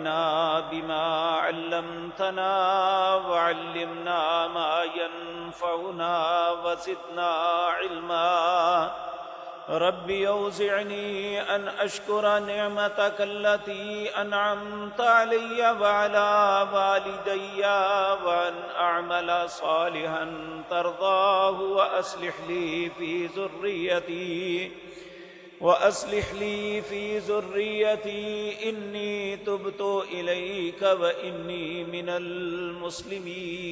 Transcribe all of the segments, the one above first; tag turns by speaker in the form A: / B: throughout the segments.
A: بما علمتنا وعلمنا ما ينفعنا وزدنا علما رب أوزعني أن أشكر نعمتك التي أنعمت علي وعلى والدي وأن أعمل صالحا ترضاه وأصلح لي في ذريتي إني تبت إليك وإني من المسلمين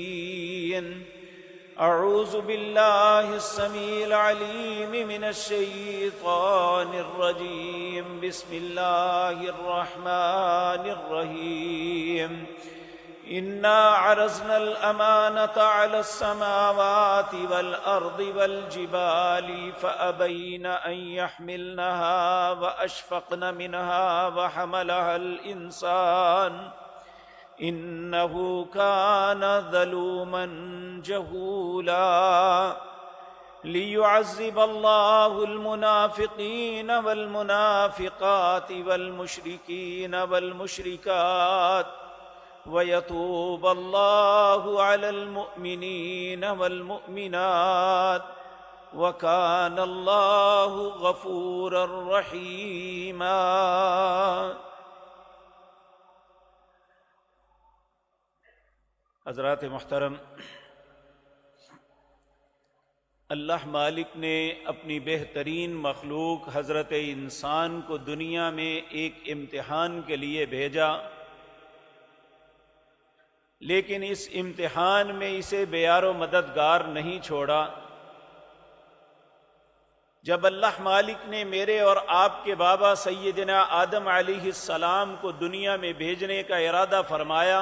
A: أعوذ بالله السميع العليم من الشيطان الرجيم بسم الله الرحمن الرحيم إنا عرضنا الأمانة على السماوات والأرض والجبال فأبين أن يحملنها وأشفقن منها وحملها الإنسان إنه كان ظلوما جهولا ليعذب الله المنافقين والمنافقات والمشركين والمشركات ويتوب الله على المؤمنين والمؤمنات وكان الله غفورا رحيما۔ حضرات محترم، اللہ مالک نے اپنی بہترین مخلوق حضرت انسان کو دنیا میں ایک امتحان کے لیے بھیجا، لیکن اس امتحان میں اسے بیار و مددگار نہیں چھوڑا۔ جب اللہ مالک نے میرے اور آپ کے بابا سیدنا آدم علیہ السلام کو دنیا میں بھیجنے کا ارادہ فرمایا،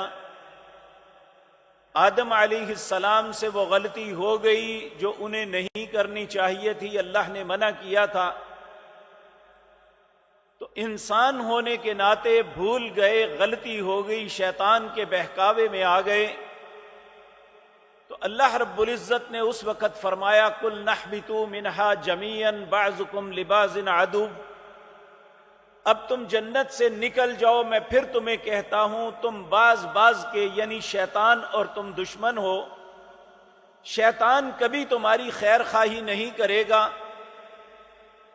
A: آدم علیہ السلام سے وہ غلطی ہو گئی جو انہیں نہیں کرنی چاہیے تھی، اللہ نے منع کیا تھا، تو انسان ہونے کے ناطے بھول گئے، غلطی ہو گئی، شیطان کے بہکاوے میں آ گئے۔ تو اللہ رب العزت نے اس وقت فرمایا قُلْ نَحْبِطُوا مِنْهَا جَمِيعًا بَعْضُكُمْ لِبَعْضٍ عَدُوٌّ، اب تم جنت سے نکل جاؤ، میں پھر تمہیں کہتا ہوں تم بعض کے یعنی شیطان اور تم دشمن ہو، شیطان کبھی تمہاری خیر خواہی نہیں کرے گا۔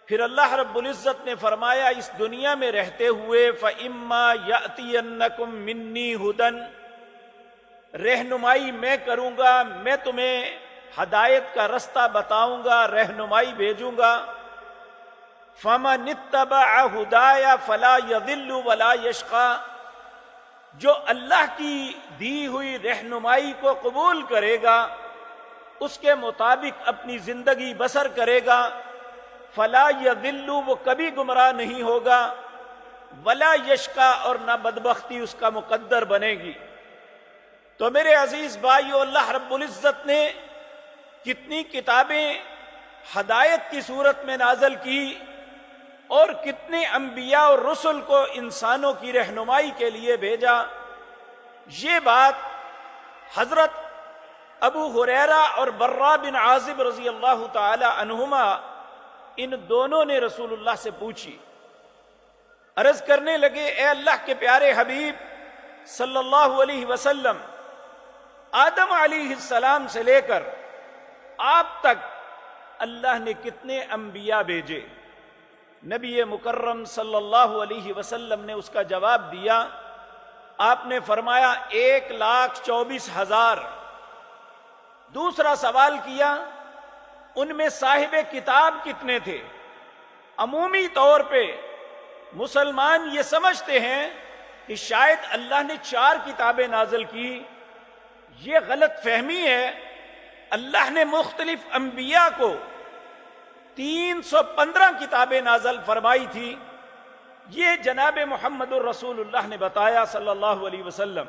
A: پھر اللہ رب العزت نے فرمایا اس دنیا میں رہتے ہوئے فَإِمَّا يَأْتِيَنَّكُم مِّنِّي هُدًى، رہنمائی میں کروں گا، میں تمہیں ہدایت کا رستہ بتاؤں گا، رہنمائی بھیجوں گا۔ فَمَنِ اتَّبَعَ هُدَايَ فَلَا يَضِلُّ وَلَا يَشْقَى، جو اللہ کی دی ہوئی رہنمائی کو قبول کرے گا، اس کے مطابق اپنی زندگی بسر کرے گا، فَلَا يَضِلُّ، وہ کبھی گمراہ نہیں ہوگا، وَلَا يَشْقَى، اور نہ بدبختی اس کا مقدر بنے گی۔ تو میرے عزیز بھائیو، اللہ رب العزت نے کتنی کتابیں ہدایت کی صورت میں نازل کی اور کتنے انبیاء اور رسل کو انسانوں کی رہنمائی کے لیے بھیجا۔ یہ بات حضرت ابو ہریرہ اور برا بن عازب رضی اللہ تعالی عنہما، ان دونوں نے رسول اللہ سے پوچھی، عرض کرنے لگے اے اللہ کے پیارے حبیب صلی اللہ علیہ وسلم، آدم علیہ السلام سے لے کر آپ تک اللہ نے کتنے انبیاء بھیجے؟ نبی مکرم صلی اللہ علیہ وسلم نے اس کا جواب دیا، آپ نے فرمایا 1,24,000۔ دوسرا سوال کیا ان میں صاحب کتاب کتنے تھے؟ عمومی طور پہ مسلمان یہ سمجھتے ہیں کہ شاید اللہ نے 4 کتابیں نازل کی، یہ غلط فہمی ہے۔ اللہ نے مختلف انبیاء کو 315 کتابیں نازل فرمائی تھی، یہ جناب محمد الرسول اللہ نے بتایا صلی اللہ علیہ وسلم۔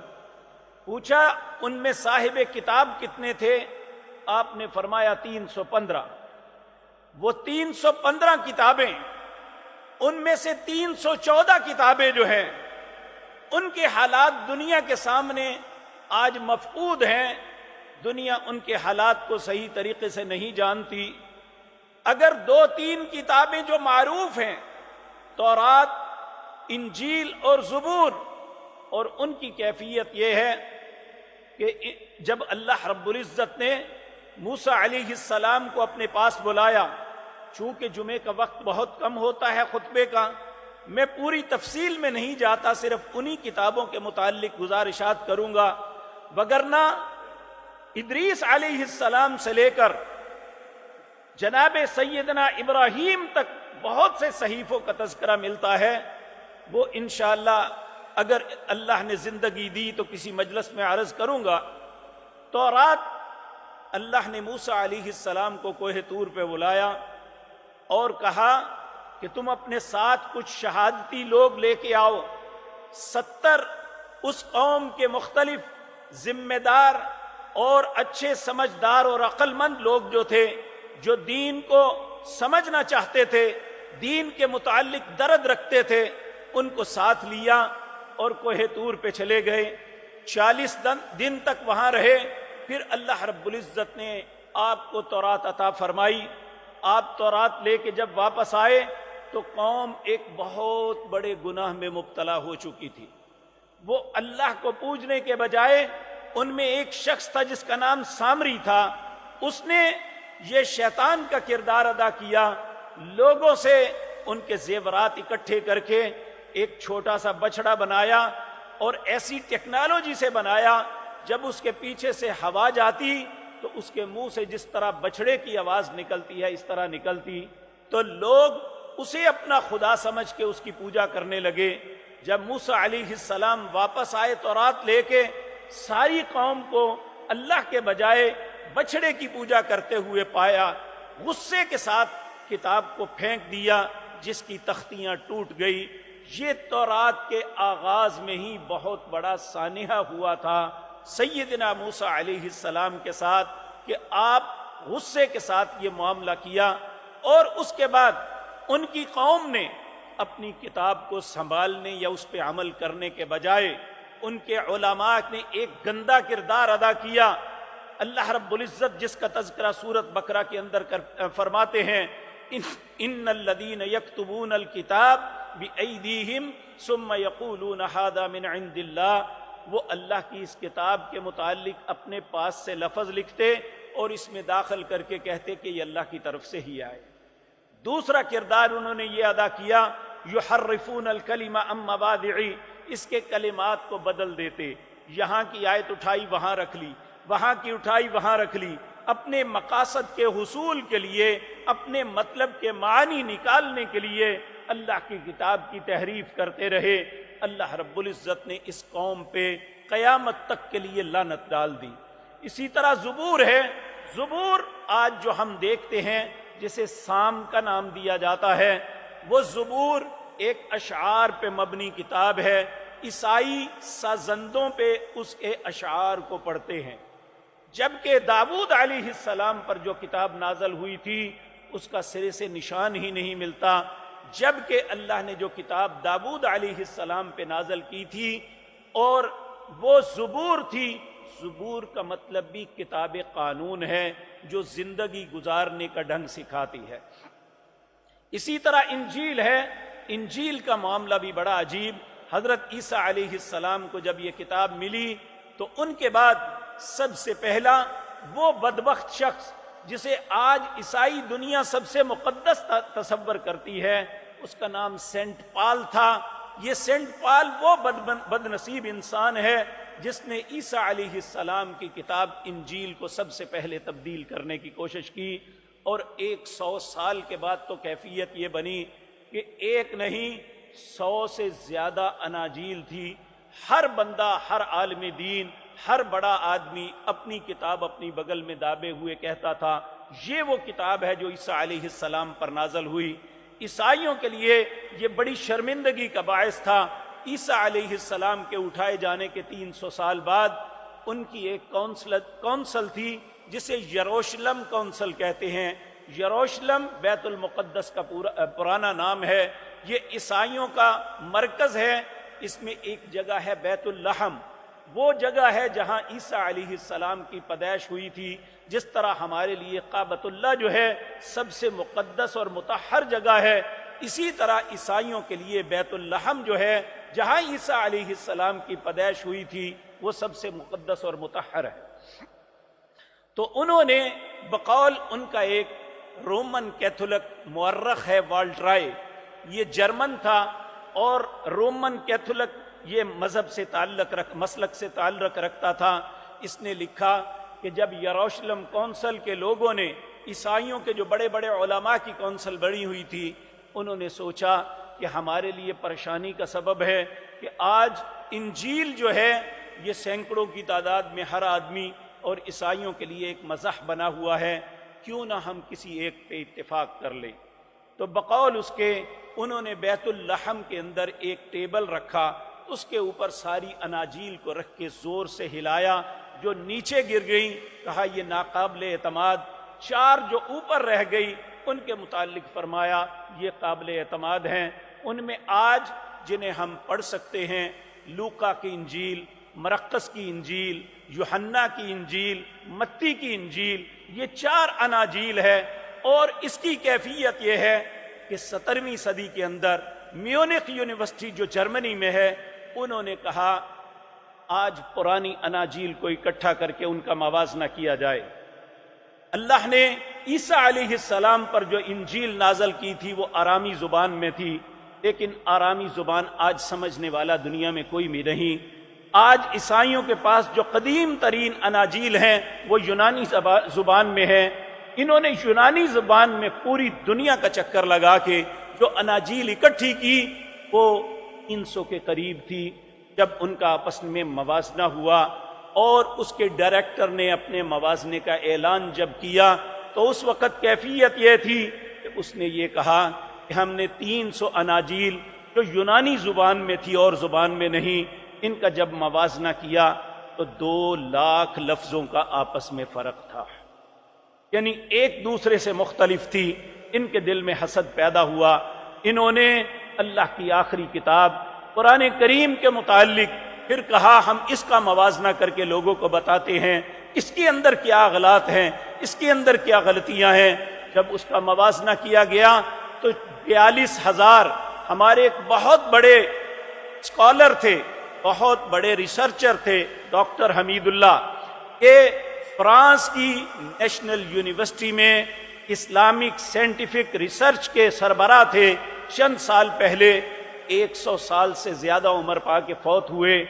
A: پوچھا ان میں صاحب کتاب کتنے تھے؟ آپ نے فرمایا 315۔ وہ 315 کتابیں، ان میں سے 314 کتابیں جو ہیں ان کے حالات دنیا کے سامنے آج مفقود ہیں، دنیا ان کے حالات کو صحیح طریقے سے نہیں جانتی۔ اگر 2-3 کتابیں جو معروف ہیں، تورات، انجیل اور زبور، اور ان کی کیفیت یہ ہے کہ جب اللہ رب العزت نے موسیٰ علیہ السلام کو اپنے پاس بلایا، چونکہ جمعے کا وقت بہت کم ہوتا ہے خطبے کا، میں پوری تفصیل میں نہیں جاتا، صرف انہی کتابوں کے متعلق گزارشات کروں گا، وگرنہ ادریس علیہ السلام سے لے کر جناب سیدنا ابراہیم تک بہت سے صحیفوں کا تذکرہ ملتا ہے۔ وہ انشاءاللہ اگر اللہ نے زندگی دی تو کسی مجلس میں عرض کروں گا۔ تورات اللہ نے موسیٰ علیہ السلام کو کوہ طور پہ بلایا اور کہا کہ تم اپنے ساتھ کچھ شہادتی لوگ لے کے آؤ۔ 70 اس قوم کے مختلف ذمہ دار اور اچھے سمجھدار اور عقل مند لوگ جو تھے، جو دین کو سمجھنا چاہتے تھے، دین کے متعلق درد رکھتے تھے، ان کو ساتھ لیا اور کوہ طور پہ چلے گئے۔ 40 دن تک وہاں رہے، پھر اللہ رب العزت نے آپ کو تورات عطا فرمائی۔ آپ تورات لے کے جب واپس آئے تو قوم ایک بہت بڑے گناہ میں مبتلا ہو چکی تھی۔ وہ اللہ کو پوجنے کے بجائے ان میں ایک شخص تھا جس کا نام سامری تھا، اس نے یہ شیطان کا کردار ادا کیا، لوگوں سے ان کے زیورات اکٹھے کر کے ایک چھوٹا سا بچڑا بنایا اور ایسی ٹیکنالوجی سے بنایا جب اس کے پیچھے سے ہوا جاتی تو اس کے منہ سے جس طرح بچڑے کی آواز نکلتی ہے اس طرح نکلتی، تو لوگ اسے اپنا خدا سمجھ کے اس کی پوجا کرنے لگے۔ جب موسیٰ علیہ السلام واپس آئے تورات لے کے، ساری قوم کو اللہ کے بجائے بچڑے کی پوجا کرتے ہوئے پایا، غصے کے ساتھ کتاب کو پھینک دیا جس کی تختیاں ٹوٹ گئی۔ یہ تورات کے آغاز میں ہی بہت بڑا سانحہ ہوا تھا سیدنا موسیٰ علیہ السلام کے ساتھ کہ آپ غصے کے ساتھ یہ معاملہ کیا، اور اس کے بعد ان کی قوم نے اپنی کتاب کو سنبھالنے یا اس پہ عمل کرنے کے بجائے ان کے علماء نے ایک گندا کردار ادا کیا۔ اللہ رب العزت جس کا تذکرہ سورۃ بقرہ کے اندر فرماتے ہیں، ان الذین یکتبون الکتاب بایدیہم ثم یقولون ھذا من عند اللہ، وہ اللہ کی اس کتاب کے متعلق اپنے پاس سے لفظ لکھتے اور اس میں داخل کر کے کہتے کہ یہ اللہ کی طرف سے ہی آئے۔ دوسرا کردار انہوں نے یہ ادا کیا، یحرفون الکلم عن مواضعہ، اس کے کلمات کو بدل دیتے، یہاں کی آیت اٹھائی وہاں رکھ لی، وہاں کی اٹھائی وہاں رکھ لی، اپنے مقاصد کے حصول کے لیے، اپنے مطلب کے معنی نکالنے کے لیے اللہ کی کتاب کی تحریف کرتے رہے۔ اللہ رب العزت نے اس قوم پہ قیامت تک کے لیے لعنت ڈال دی۔ اسی طرح زبور ہے، زبور آج جو ہم دیکھتے ہیں جسے سام کا نام دیا جاتا ہے، وہ زبور ایک اشعار پہ مبنی کتاب ہے۔ عیسائی سازندوں پہ اس کے اشعار کو پڑھتے ہیں، جبکہ داؤد علیہ السلام پر جو کتاب نازل ہوئی تھی اس کا سرے سے نشان ہی نہیں ملتا، جبکہ اللہ نے جو کتاب داؤد علیہ السلام پہ نازل کی تھی اور وہ زبور تھی۔ زبور کا مطلب بھی کتاب قانون ہے جو زندگی گزارنے کا ڈھنگ سکھاتی ہے۔ اسی طرح انجیل ہے، انجیل کا معاملہ بھی بڑا عجیب۔ حضرت عیسیٰ علیہ السلام کو جب یہ کتاب ملی تو ان کے بعد سب سے پہلا وہ بدبخت شخص جسے آج عیسائی دنیا سب سے مقدس تصور کرتی ہے، اس کا نام سینٹ پال تھا۔ یہ سینٹ پال وہ بد نصیب انسان ہے جس نے عیسیٰ علیہ السلام کی کتاب انجیل کو سب سے پہلے تبدیل کرنے کی کوشش کی، اور 100 سال کے بعد تو کیفیت یہ بنی کہ ایک نہیں 100 سے زیادہ اناجیل تھی۔ ہر بندہ، ہر عالم دین، ہر بڑا آدمی اپنی کتاب اپنی بغل میں دابے ہوئے کہتا تھا یہ وہ کتاب ہے جو عیسیٰ علیہ السلام پر نازل ہوئی۔ عیسائیوں کے لیے یہ بڑی شرمندگی کا باعث تھا۔ عیسیٰ علیہ السلام کے اٹھائے جانے کے 300 سال بعد ان کی ایک کونسل تھی جسے یروشلم کونسل کہتے ہیں۔ یروشلم بیت المقدس کا پرانا نام ہے، یہ عیسائیوں کا مرکز ہے۔ اس میں ایک جگہ ہے بیت اللحم، وہ جگہ ہے جہاں عیسیٰ علیہ السلام کی پیدائش ہوئی تھی۔ جس طرح ہمارے لیے کعبۃ اللہ جو ہے سب سے مقدس اور مطہر جگہ ہے، اسی طرح عیسائیوں کے لیے بیت اللحم جو ہے جہاں عیسیٰ علیہ السلام کی پیدائش ہوئی تھی وہ سب سے مقدس اور مطہر ہے۔ تو انہوں نے بقول ان کا ایک رومن کیتھولک مورخ ہے والٹرائے، یہ جرمن تھا اور رومن کیتھولک یہ مذہب سے مسلک سے تعلق رکھتا تھا۔ اس نے لکھا کہ جب یروشلم کونسل کے لوگوں نے، عیسائیوں کے جو بڑے بڑے علماء کی کونسل بڑی ہوئی تھی، انہوں نے سوچا کہ ہمارے لیے پریشانی کا سبب ہے کہ آج انجیل جو ہے یہ سینکڑوں کی تعداد میں ہر آدمی اور عیسائیوں کے لیے ایک مزاح بنا ہوا ہے، کیوں نہ ہم کسی ایک پہ اتفاق کر لیں۔ تو بقول اس کے انہوں نے بیت اللحم کے اندر ایک ٹیبل رکھا، اس کے اوپر ساری اناجیل کو رکھ کے زور سے ہلایا، جو نیچے گر گئیں کہا یہ ناقابل اعتماد، 4 جو اوپر رہ گئی ان کے متعلق فرمایا یہ قابل اعتماد ہیں۔ ان میں آج جنہیں ہم پڑھ سکتے ہیں لوقا کی انجیل، مرقس کی انجیل، یوحنا کی انجیل، متی کی انجیل، یہ 4 اناجیل ہے۔ اور اس کی کیفیت یہ ہے کہ 17ویں صدی کے اندر میونخ یونیورسٹی جو جرمنی میں ہے، انہوں نے کہا آج پرانی اناجیل کو اکٹھا کر کے ان کا موازنہ کیا جائے۔ اللہ نے عیسیٰ علیہ السلام پر جو انجیل نازل کی تھی وہ آرامی زبان میں تھی، لیکن آرامی زبان آج سمجھنے والا دنیا میں کوئی بھی نہیں۔ آج عیسائیوں کے پاس جو قدیم ترین اناجیل ہیں وہ یونانی زبان میں ہے۔ انہوں نے یونانی زبان میں پوری دنیا کا چکر لگا کے جو اناجیل اکٹھی کی وہ 300 کے قریب تھی۔ جب ان کا آپس میں موازنہ ہوا اور اس کے ڈائریکٹر نے اپنے موازنے کا اعلان جب کیا تو اس وقت کیفیت یہ تھی کہ اس نے یہ کہا کہ ہم نے 300 اناجیل جو یونانی زبان میں تھی اور زبان میں نہیں، ان کا جب موازنہ کیا تو 2 لاکھ لفظوں کا آپس میں فرق تھا، یعنی ایک دوسرے سے مختلف تھی۔ ان کے دل میں حسد پیدا ہوا۔ انہوں نے اللہ کی آخری کتاب قرآن کریم کے متعلق پھر کہا ہم اس کا موازنہ کر کے لوگوں کو بتاتے ہیں اس کے اندر کیا غلط ہیں، اس کے اندر کیا غلطیاں ہیں۔ جب اس کا موازنہ کیا گیا تو 42,000 ہمارے ایک بہت بڑے اسکالر تھے، بہت بڑے ریسرچر تھے، ڈاکٹر حمید اللہ، کہ فرانس کی نیشنل یونیورسٹی میں اسلامک سائنٹیفک ریسرچ کے سربراہ تھے۔ چند سال پہلے 100 سال سے زیادہ عمر پا کے فوت ہوئے،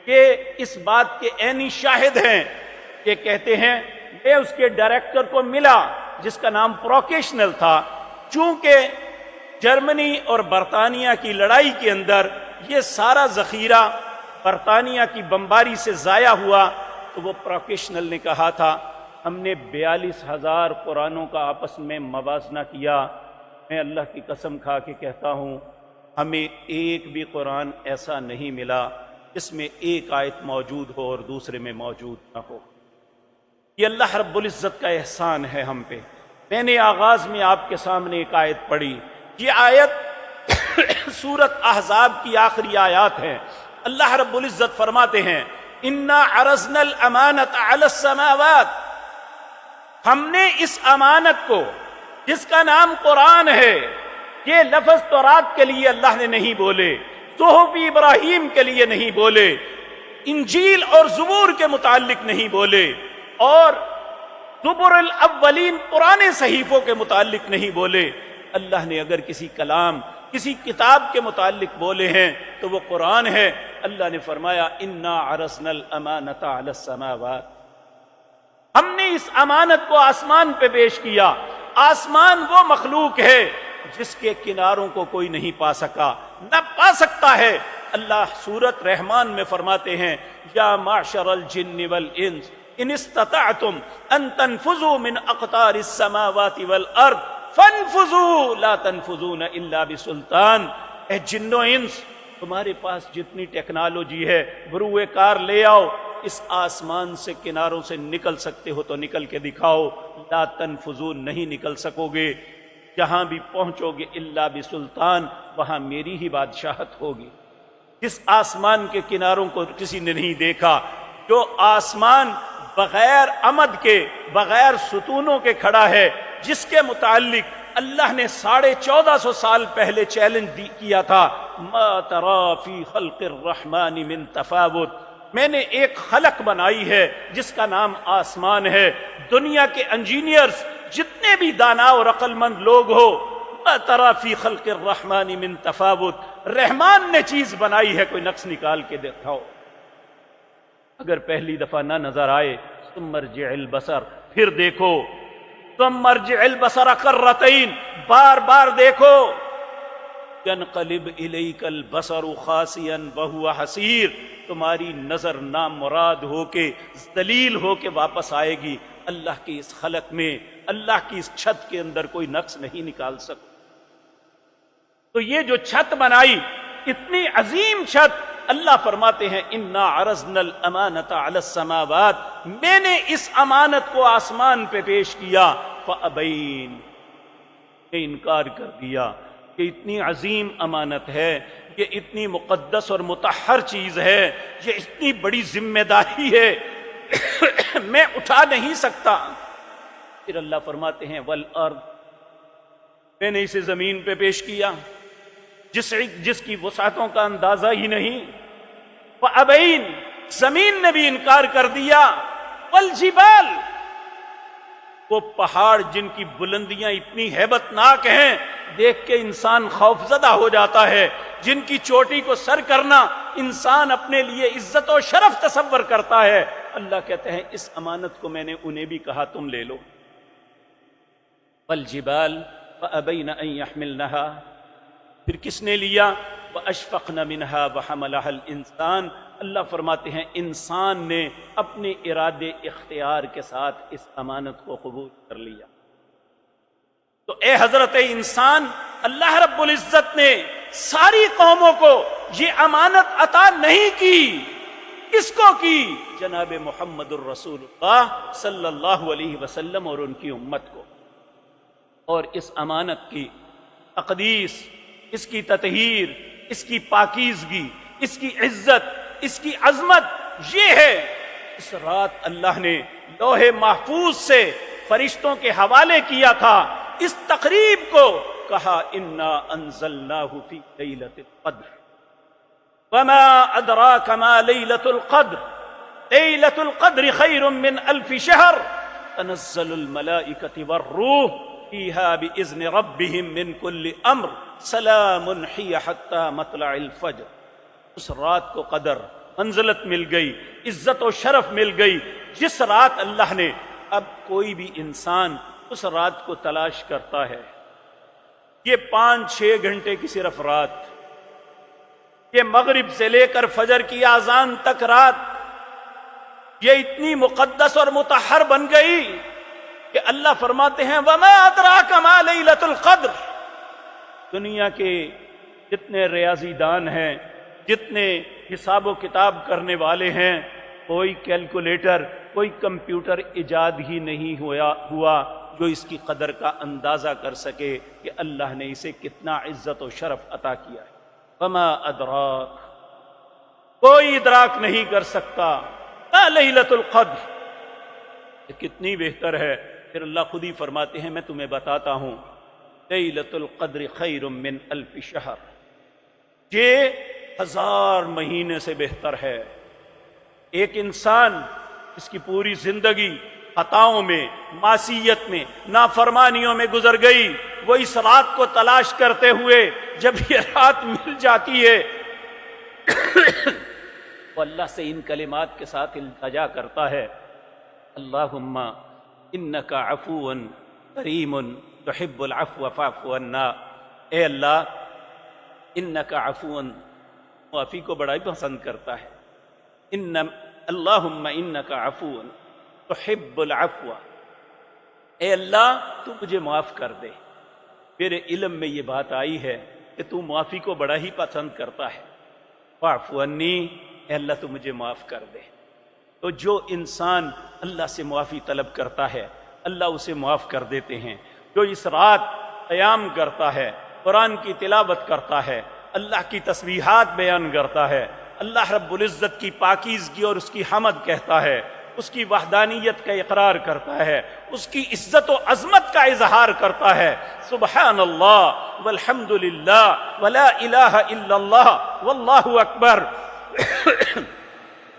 A: کہ اس بات کے عینی شاہد ہیں کہ کہتے ہیں میں اس کے ڈائریکٹر کو ملا جس کا نام پروکیشنل تھا، چونکہ جرمنی اور برطانیہ کی لڑائی کے اندر یہ سارا ذخیرہ برطانیہ کی بمباری سے ضائع ہوا، تو وہ پروکیشنل نے کہا تھا ہم نے 42,000 قرآنوں کا آپس میں موازنہ کیا۔ میں اللہ کی قسم کھا کے کہتا ہوں ہمیں ایک بھی قرآن ایسا نہیں ملا جس میں ایک آیت موجود ہو اور دوسرے میں موجود نہ ہو۔ یہ اللہ رب العزت کا احسان ہے ہم پہ۔ میں نے آغاز میں آپ کے سامنے ایک آیت پڑھی، یہ آیت سورۃ احزاب کی آخری آیات ہے۔ اللہ رب العزت فرماتے ہیں اِنَّا عَرَضْنَا الْأَمَانَةَ عَلَى السَّمَاوَاتِ، ہم نے اس امانت کو جس کا نام قرآن ہے، یہ لفظ تورات کے لیے اللہ نے نہیں بولے، صحف ابراہیم کے لیے نہیں بولے، انجیل اور زبور کے متعلق نہیں بولے، اور زبر الاولین پرانے صحیفوں کے متعلق نہیں بولے۔ اللہ نے اگر کسی کلام، کسی کتاب کے متعلق بولے ہیں تو وہ قرآن ہے۔ اللہ نے فرمایا اِنَّا عَرَضْنَا الْأَمَانَةَ عَلَى السَّمَاوَاتِ، ہم نے اس امانت کو آسمان پہ پیش کیا۔ آسمان وہ مخلوق ہے جس کے کناروں کو کوئی نہیں پا سکا، نہ پا سکتا ہے۔ اللہ سورۃ رحمان میں فرماتے ہیں یا معشر الجن والانس ان استطعتم ان تنفذوا من اقطار السماوات والارض فانفذوا لا تنفذون الا بسلطان۔ اے جن و انس، تمہارے پاس جتنی ٹیکنالوجی ہے بروئے کار لے آؤ، اس آسمان سے کناروں سے نکل سکتے ہو تو نکل کے دکھاؤ۔ لا تنفذون، نہیں نکل سکو گے، جہاں بھی پہنچو گے الا بسلطان، وہاں میری ہی بادشاہت ہوگی۔ جس آسمان کے کناروں کو کسی نے نہیں دیکھا، جو آسمان بغیر عمد کے، بغیر ستونوں کے کھڑا ہے، جس کے متعلق اللہ نے 1450 سال پہلے چیلنج کیا تھا ما ترى فی خلق الرحمن من تفاوت، میں نے ایک خلق بنائی ہے جس کا نام آسمان ہے. دنیا کے انجینئرز جتنے بھی دانا اور عقل مند لوگ ہو، ما ترى فی خلق الرحمن من تفاوت، رحمان نے چیز بنائی ہے، کوئی نقص نکال کے دکھاؤ. اگر پہلی دفعہ نہ نظر آئے ثم ارجع البصر، پھر دیکھو، ثم ارجع البصر کرتین، بار بار دیکھو. ينقلب الیک البصر خاسئا وهو حسیر، تمہاری نظر نامراد ہو کے، ذلیل ہو کے واپس آئے گی. اللہ کی اس خلق میں، اللہ کی اس چھت کے اندر کوئی نقص نہیں نکال سکو. تو یہ جو چھت بنائی، اتنی عظیم چھت، اللہ فرماتے ہیں انا عرضنا الامانۃ علی السماوات، میں نے اس امانت کو آسمان پہ پیش کیا، فابین، نے انکار کر دیا. کہ اتنی عظیم امانت ہے، یہ اتنی مقدس اور مطہر چیز ہے، یہ اتنی بڑی ذمہ داری ہے، میں اٹھا نہیں سکتا. پھر اللہ فرماتے ہیں والارض، میں نے اسے زمین پہ پیش کیا جس کی وسعتوں کا اندازہ ہی نہیں. فابین، زمین نے بھی انکار کر دیا. والجبال، وہ پہاڑ جن کی بلندیاں اتنی ہیبت ناک ہیں، دیکھ کے انسان خوف زدہ ہو جاتا ہے، جن کی چوٹی کو سر کرنا انسان اپنے لیے عزت و شرف تصور کرتا ہے. اللہ کہتے ہیں اس امانت کو میں نے انہیں بھی کہا تم لے لو. والجبال فابین ان یحملنها، پھر کس نے لیا؟ واشفقن منها وحملها الانسان، اللہ فرماتے ہیں انسان نے اپنے ارادے اختیار کے ساتھ اس امانت کو قبول کر لیا. تو اے حضرت انسان، اللہ رب العزت نے ساری قوموں کو یہ امانت عطا نہیں کی. کس کو کی؟ جناب محمد الرسول اللہ صلی اللہ علیہ وسلم اور ان کی امت کو. اور اس امانت کی تقدیس، اس کی تطہیر، اس کی پاکیزگی، اس کی عزت، اس کی عظمت یہ ہے. اس رات اللہ نے لوح محفوظ سے فرشتوں کے حوالے کیا تھا. اس تقریب کو کہا انا انزلناہ فی لیلۃ القدر وما ادراک ما لیلۃ القدر لیلۃ القدر خیر من الف شہر تنزل الملائکۃ والروح فیہا باذن ربہم من کل امر سلام ہی حتی مطلع الفجر. اس رات کو قدر، منزلت مل گئی، عزت و شرف مل گئی جس رات اللہ نے. اب کوئی بھی انسان اس رات کو تلاش کرتا ہے. یہ 5-6 گھنٹے کی صرف رات، یہ مغرب سے لے کر فجر کی اذان تک رات، یہ اتنی مقدس اور مطہر بن گئی کہ اللہ فرماتے ہیں وما ادراک ما لیلۃ القدر. دنیا کے جتنے ریاضی دان ہیں، جتنے حساب و کتاب کرنے والے ہیں، کوئی کیلکولیٹر، کوئی کمپیوٹر ایجاد ہی نہیں ہوا جو اس کی قدر کا اندازہ کر سکے کہ اللہ نے اسے کتنا عزت و شرف عطا کیا ہے. وما ادراک، کوئی ادراک نہیں کر سکتا. لیلۃ القدر یہ کتنی بہتر ہے. پھر اللہ خود ہی فرماتے ہیں میں تمہیں بتاتا ہوں، لیلۃ القدر خیر من الف شہر، یہ 1000 مہینے سے بہتر ہے. ایک انسان اس کی پوری زندگی خطاؤں میں، معصیت میں، نافرمانیوں میں گزر گئی، وہ اس رات کو تلاش کرتے ہوئے جب یہ رات مل جاتی ہے وہ اللہ سے ان کلمات کے ساتھ التجا کرتا ہے اللہم انک عفو کریم تحب العفو فاعف عنا. اے اللہ، انک عفو، معافی کو بڑا ہی پسند کرتا ہے. اللہم انک عفو تحب العفو، اے اللہ تو مجھے معاف کر دے. میرے علم میں یہ بات آئی ہے کہ تو معافی کو بڑا ہی پسند کرتا ہے. فاعف عنی، اے اللہ تو مجھے معاف کر دے. تو جو انسان اللہ سے معافی طلب کرتا ہے اللہ اسے معاف کر دیتے ہیں. جو اس رات قیام کرتا ہے، قرآن کی تلاوت کرتا ہے، اللہ کی تسبیحات بیان کرتا ہے، اللہ رب العزت کی پاکیزگی اور اس کی حمد کہتا ہے، اس کی وحدانیت کا اقرار کرتا ہے، اس کی عزت و عظمت کا اظہار کرتا ہے۔ سبحان اللہ والحمد للہ ولا الہ الا اللہ واللہ اکبر۔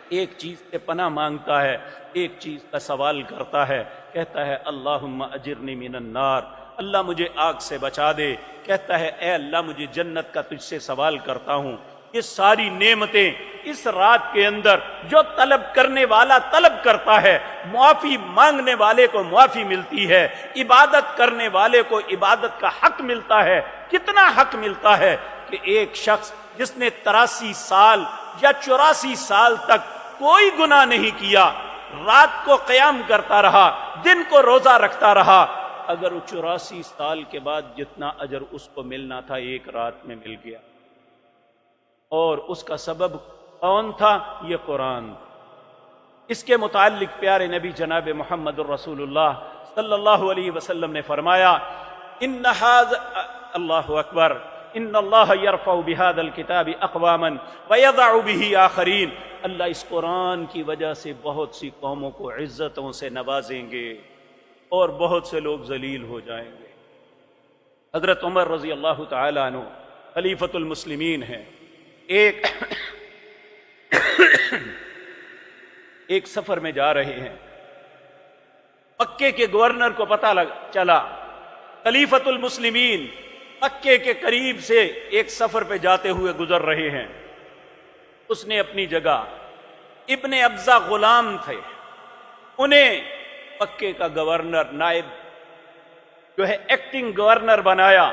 A: ایک چیز سے پناہ مانگتا ہے، ایک چیز کا سوال کرتا ہے، کہتا ہے اللہم اجرنی من النار، اللہ مجھے آگ سے بچا دے۔ کہتا ہے اے اللہ مجھے جنت کا تجھ سے سوال کرتا ہوں۔ یہ ساری نعمتیں اس رات کے اندر جو طلب کرنے والا طلب کرتا ہے، معافی مانگنے والے کو معافی ملتی ہے، عبادت کرنے والے کو عبادت کا حق ملتا ہے۔ کتنا حق ملتا ہے کہ ایک شخص جس نے 83 سال یا 84 سال تک کوئی گناہ نہیں کیا، رات کو قیام کرتا رہا، دن کو روزہ رکھتا رہا، اگر وہ 84 سال کے بعد جتنا اجر اس کو ملنا تھا ایک رات میں مل گیا۔ اور اس کا سبب کون تھا؟ یہ قرآن۔ اس کے متعلق پیارے نبی جناب محمد الرسول اللہ صلی اللہ علیہ وسلم نے فرمایا اللہ اکبر، ان اللہ یرفع بہذا الکتاب اقواما ویضع بہ آخرین، اللہ اس قرآن کی وجہ سے بہت سی قوموں کو عزتوں سے نوازیں گے اور بہت سے لوگ ذلیل ہو جائیں گے۔ حضرت عمر رضی اللہ تعالیٰ عنہ خلیفۃ المسلمین ہیں، ایک سفر میں جا رہے ہیں، مکے کے گورنر کو پتہ چلا خلیفۃ المسلمین مکے کے قریب سے ایک سفر پہ جاتے ہوئے گزر رہے ہیں۔ اس نے اپنی جگہ ابن ابزا غلام تھے، انہیں مکے کا گورنر، نائب جو ہے ایکٹنگ گورنر بنایا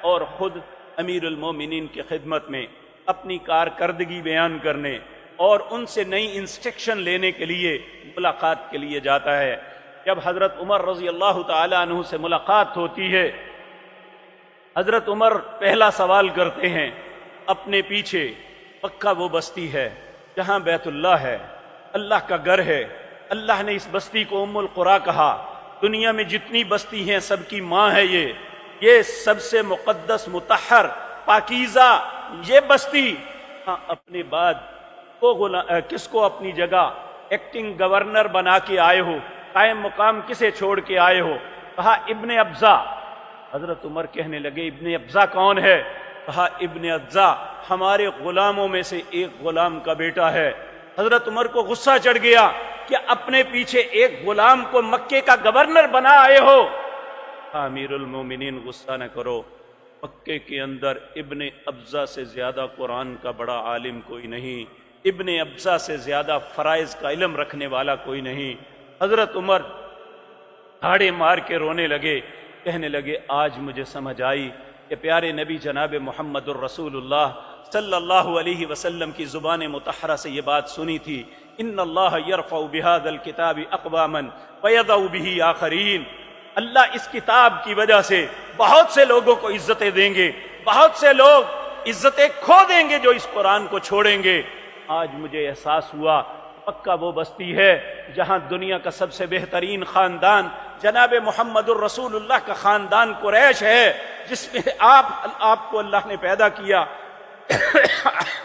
A: اور خود امیر المومنین کی خدمت میں اپنی کارکردگی بیان کرنے اور ان سے نئی انسٹرکشن لینے کے لیے ملاقات کے لیے جاتا ہے۔ جب حضرت عمر رضی اللہ تعالی عنہ سے ملاقات ہوتی ہے، حضرت عمر پہلا سوال کرتے ہیں، اپنے پیچھے مکہ وہ بستی ہے جہاں بیت اللہ ہے، اللہ کا گھر ہے، اللہ نے اس بستی کو ام القریٰ کہا، دنیا میں جتنی بستی ہیں سب کی ماں ہے یہ سب سے مقدس، مطہر، پاکیزہ یہ بستی، اپنے بعد کس کو اپنی جگہ ایکٹنگ گورنر بنا کے آئے ہو، قائم مقام کسے چھوڑ کے آئے ہو؟ کہا ابن ابزا۔ حضرت عمر کہنے لگے ابن ابزا کون ہے؟ کہا ابن ابزا ہمارے غلاموں میں سے ایک غلام کا بیٹا ہے۔ حضرت عمر کو غصہ چڑھ گیا کہ اپنے پیچھے ایک غلام کو مکے کا گورنر بنا آئے ہو۔ امیر المومنین غصہ نہ کرو، مکے کے اندر ابن ابزا سے زیادہ قرآن کا بڑا عالم کوئی نہیں، ابن ابزا سے زیادہ فرائض کا علم رکھنے والا کوئی نہیں۔ حضرت عمر دھاڑے مار کے رونے لگے، کہنے لگے آج مجھے سمجھ آئی کہ پیارے نبی جناب محمد الرسول اللہ صلی اللہ علیہ وسلم کی زبان مطہرہ سے یہ بات سنی تھی، ان اللہ یرفع بہذا الکتاب اقواما ویضع بہ آخرین، اللہ اس کتاب کی وجہ سے بہت سے لوگوں کو عزتیں دیں گے، بہت سے لوگ عزتیں کھو دیں گے جو اس قرآن کو چھوڑیں گے۔ آج مجھے احساس ہوا مکہ وہ بستی ہے جہاں دنیا کا سب سے بہترین خاندان جناب محمد الرسول اللہ کا خاندان قریش ہے، جس میں آپ کو اللہ نے پیدا کیا۔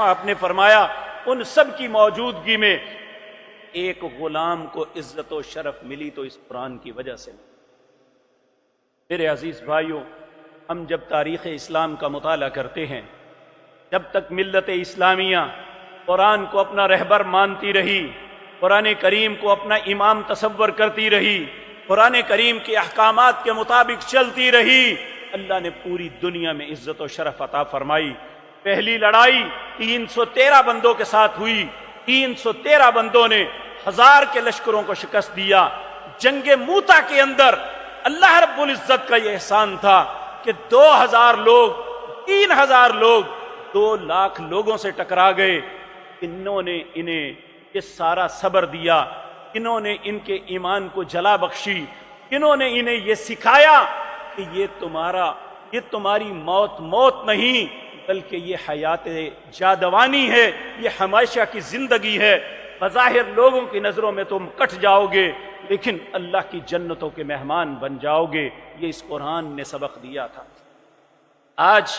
A: آپ نے فرمایا ان سب کی موجودگی میں ایک غلام کو عزت و شرف ملی تو اس قرآن کی وجہ سے۔ میرے عزیز بھائیوں، ہم جب تاریخ اسلام کا مطالعہ کرتے ہیں، جب تک ملت اسلامیہ قرآن کو اپنا رہبر مانتی رہی، قرآن کریم کو اپنا امام تصور کرتی رہی، قرآن کریم کے احکامات کے مطابق چلتی رہی، اللہ نے پوری دنیا میں عزت و شرف عطا فرمائی۔ پہلی لڑائی 313 بندوں کے ساتھ ہوئی، 313 بندوں نے 1000 کے لشکروں کو شکست دیا۔ جنگ موتا کے اندر اللہ رب العزت کا یہ احسان تھا کہ 2000 لوگ، 3000 لوگ 2 لاکھ لوگوں سے ٹکرا گئے۔ انہوں نے انہیں یہ سارا صبر دیا، انہوں نے ان کے ایمان کو جلا بخشی، انہوں نے انہیں یہ سکھایا کہ یہ تمہاری موت نہیں بلکہ یہ حیات جاودانی ہے، یہ ہمیشہ کی زندگی ہے۔ بظاہر لوگوں کی نظروں میں تم کٹ جاؤ گے لیکن اللہ کی جنتوں کے مہمان بن جاؤ گے، یہ اس قرآن نے سبق دیا تھا۔ آج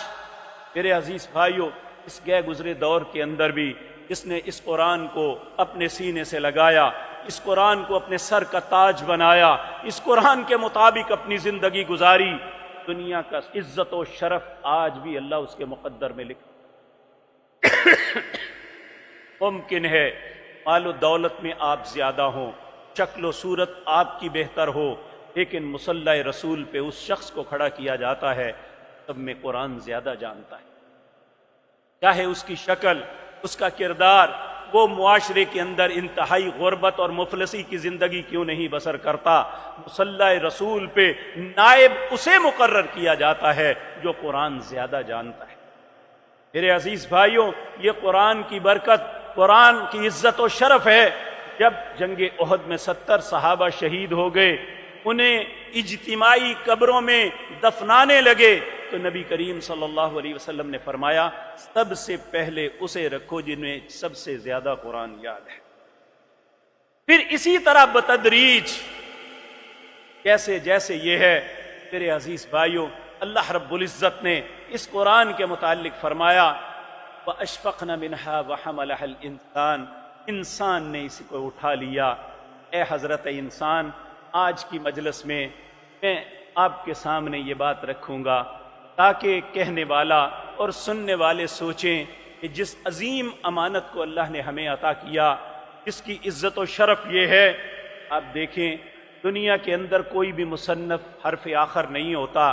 A: میرے عزیز بھائیوں، اس گئے گزرے دور کے اندر بھی جس نے اس قرآن کو اپنے سینے سے لگایا، اس قرآن کو اپنے سر کا تاج بنایا، اس قرآن کے مطابق اپنی زندگی گزاری، دنیا کا عزت و شرف آج بھی اللہ اس کے مقدر میں لکھا۔ ممکن ہے مال و دولت میں آپ زیادہ ہوں، شکل و صورت آپ کی بہتر ہو، لیکن مصلی رسول پہ اس شخص کو کھڑا کیا جاتا ہے سب میں قرآن زیادہ جانتا ہے، چاہے اس کی شکل، اس کا کردار، وہ معاشرے کے اندر انتہائی غربت اور مفلسی کی زندگی کیوں نہیں بسر کرتا، مصلی رسول پہ نائب اسے مقرر کیا جاتا ہے جو قرآن زیادہ جانتا ہے۔ میرے عزیز بھائیوں، یہ قرآن کی برکت، قرآن کی عزت و شرف ہے۔ جب جنگ احد میں 70 صحابہ شہید ہو گئے، انہیں اجتماعی قبروں میں دفنانے لگے تو نبی کریم صلی اللہ علیہ وسلم نے فرمایا سب سے پہلے اسے رکھو جنہیں سب سے زیادہ قرآن یاد ہے۔ پھر اسی طرح بتدریج جیسے جیسے یہ ہے، میرے عزیز بھائیوں، اللہ رب العزت نے اس قرآن کے متعلق فرمایا وَأَشْفَقْنَ مِنْهَا وَحَمَلَهَا الْإِنسَانُ، انسان نے اسی کو اٹھا لیا۔ اے حضرت انسان، آج کی مجلس میں میں آپ کے سامنے یہ بات رکھوں گا تاکہ کہنے والا اور سننے والے سوچیں کہ جس عظیم امانت کو اللہ نے ہمیں عطا کیا، جس کی عزت و شرف یہ ہے، آپ دیکھیں دنیا کے اندر کوئی بھی مصنف حرف آخر نہیں ہوتا،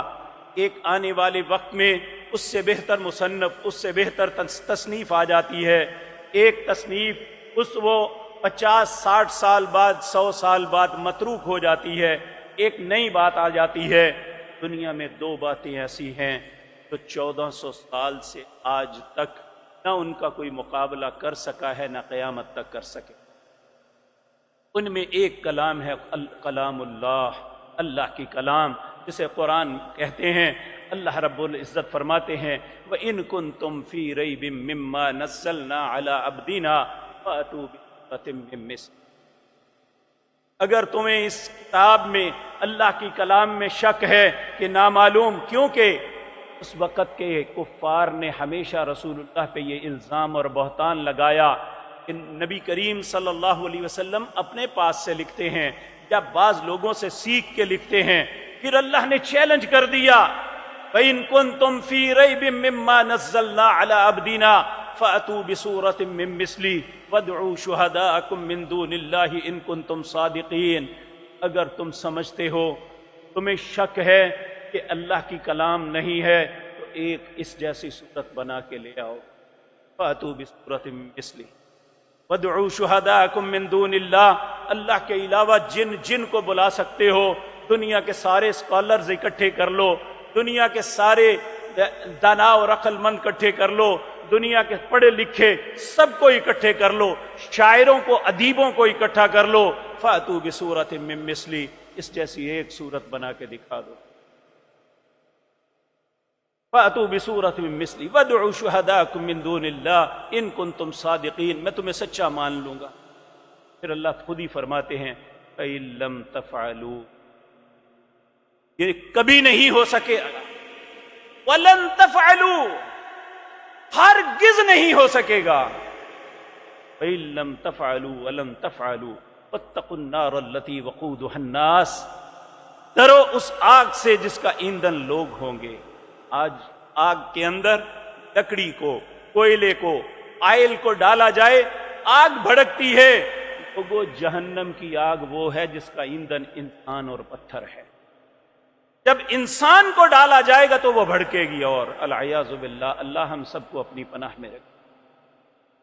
A: ایک آنے والے وقت میں اس سے بہتر مصنف، اس سے بہتر تصنیف آ جاتی ہے۔ ایک تصنیف وہ 50-60 سال بعد، 100 سال بعد متروک ہو جاتی ہے، ایک نئی بات آ جاتی ہے۔ دنیا میں 2 باتیں ایسی ہیں جو 1400 سال سے آج تک نہ ان کا کوئی مقابلہ کر سکا ہے، نہ قیامت تک کر سکے۔ ان میں ایک کلام ہے کلام اللہ، اللہ کی کلام، جسے قرآن کہتے ہیں۔ اللہ رب العزت فرماتے ہیں وَإِن كُنتُمْ فِي رَيْبٍ مِّمَّا نَزَّلْنَا عَلَىٰ عَبْدِنَا فَأْتُوا بِسُورَةٍ مِّن مِّثْلِهِ، اگر تمہیں اس کتاب میں، اللہ کی کلام میں شک ہے کہ نامعلوم، کیونکہ اس وقت کے کفار نے ہمیشہ رسول اللہ پہ یہ الزام اور بہتان لگایا کہ نبی کریم صلی اللہ علیہ وسلم اپنے پاس سے لکھتے ہیں یا بعض لوگوں سے سیکھ کے لکھتے ہیں۔ پھر اللہ نے چیلنج کر دیا وَإِن كُنتُمْ فِي رَيْبٍ مِّمَّا نَزَّلْنَا عَلَىٰ عَبْدِنَا فَأْتُوا بِسُورَةٍ مِّن مِّثْلِهِ وَادْعُوا شُهَدَاءَكُم مِّن دُونِ اللَّهِ إِن كُنتُمْ صَادِقِينَ، اگر تم سمجھتے ہو، تمہیں شک ہے کہ اللہ کی کلام نہیں ہے، تو ایک اس جیسی صورت بنا کے لے آؤ۔ فَأْتُوا بِسُورَةٍ مِّن مِّثْلِهِ وَادْعُوا شُهَدَاءَكُم مِّن دُونِ اللَّهِ، اللہ کے علاوہ جن کو بلا سکتے ہو، دنیا کے سارے اسکالرز اکٹھے کر لو، دنیا کے سارے دانا اور عقل مند اکٹھے کر لو، دنیا کے پڑھے لکھے سب کو اکٹھے کر لو، شاعروں کو، ادیبوں کو اکٹھا کر لو، فَأْتُوا بِسُورَةٍ مِّن مِّثْلِهِ، اس جیسی ایک صورت بنا کے دکھا دو۔ فَأْتُوا بِسُورَةٍ مِّن مِّثْلِهِ وَادْعُوا شُهَدَاءَكُم مِّن دُونِ اللَّهِ إِن كُنتُمْ صَادِقِينَ، میں تمہیں سچا مان لوں گا۔ پھر اللہ خود ہی فرماتے ہیں فَإِن لَّمْ تَفْعَلُوا، یہ کبھی نہیں ہو سکے، وَلَن تَفْعَلُوا، ہرگز نہیں ہو سکے گا۔ فَإِن لَّمْ تَفْعَلُوا وَلَن تَفْعَلُوا وَاتَّقُوا النَّارَ الَّتِي وَقُودُهَا النَّاسُ، ڈرو اس آگ سے جس کا ایندھن لوگ ہوں گے۔ آج آگ کے اندر لکڑی کو، کوئلے کو، آئل کو ڈالا جائے، آگ بھڑکتی ہے، تو وہ جہنم کی آگ وہ ہے جس کا ایندھن انسان اور پتھر ہے۔ جب انسان کو ڈالا جائے گا تو وہ بھڑکے گی، اور العیاذ باللہ، اللہ ہم سب کو اپنی پناہ میں رکھے۔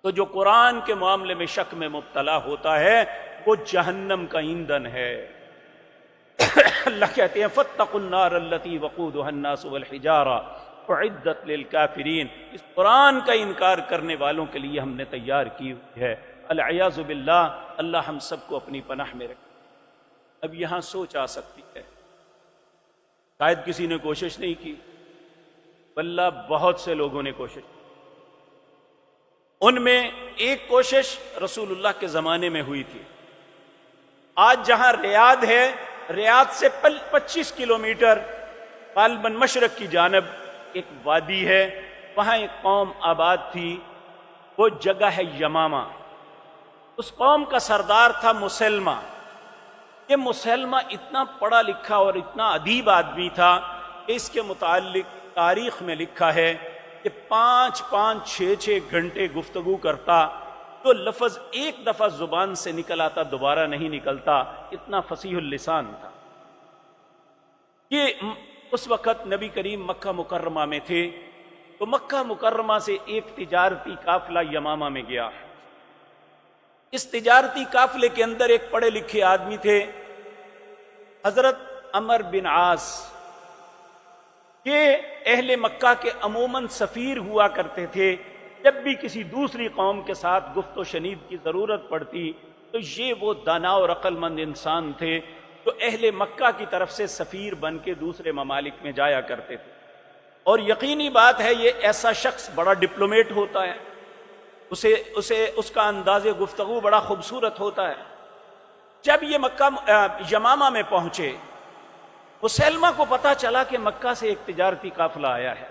A: تو جو قرآن کے معاملے میں شک میں مبتلا ہوتا ہے وہ جہنم کا ایندھن ہے۔ اللہ کہتے ہیں فَاتَّقُوا النَّارَ الَّتِي وَقُودُهَا النَّاسُ وَالْحِجَارَةُ أُعِدَّتْ لِلْكَافِرِينَ، اس قرآن کا انکار کرنے والوں کے لیے ہم نے تیار کی ہوئی ہے۔ العیاذ باللہ، اللہ ہم سب کو اپنی پناہ میں رکھے۔ اب یہاں سوچ آ سکتی ہے، شاید کسی نے کوشش نہیں کی، واللہ بہت سے لوگوں نے کوشش کی۔ ان میں ایک کوشش رسول اللہ کے زمانے میں ہوئی تھی۔ آج جہاں ریاض ہے، ریاض سے 25 کلومیٹر غالباً مشرق کی جانب ایک وادی ہے، وہاں ایک قوم آباد تھی، وہ جگہ ہے یمامہ۔ اس قوم کا سردار تھا مسلمہ۔ یہ مسلمہ اتنا پڑھا لکھا اور اتنا ادیب آدمی تھا کہ اس کے متعلق تاریخ میں لکھا ہے کہ 5-6 گھنٹے گفتگو کرتا تو لفظ ایک دفعہ زبان سے نکل آتا، دوبارہ نہیں نکلتا، اتنا فصیح اللسان تھا۔ یہ اس وقت نبی کریم مکہ مکرمہ میں تھے، تو مکہ مکرمہ سے ایک تجارتی قافلہ یمامہ میں گیا۔ اس تجارتی قافلے کے اندر ایک پڑھے لکھے آدمی تھے، حضرت عمر بن عاص، کہ اہل مکہ کے عموماً سفیر ہوا کرتے تھے۔ جب بھی کسی دوسری قوم کے ساتھ گفت و شنید کی ضرورت پڑتی تو یہ وہ دانا اور عقل مند انسان تھے جو اہل مکہ کی طرف سے سفیر بن کے دوسرے ممالک میں جایا کرتے تھے۔ اور یقینی بات ہے یہ ایسا شخص بڑا ڈپلومیٹ ہوتا ہے، اس کا انداز گفتگو بڑا خوبصورت ہوتا ہے۔ جب یہ مکہ یمامہ میں پہنچے، مسلمہ کو پتہ چلا کہ مکہ سے ایک تجارتی قافلہ آیا ہے۔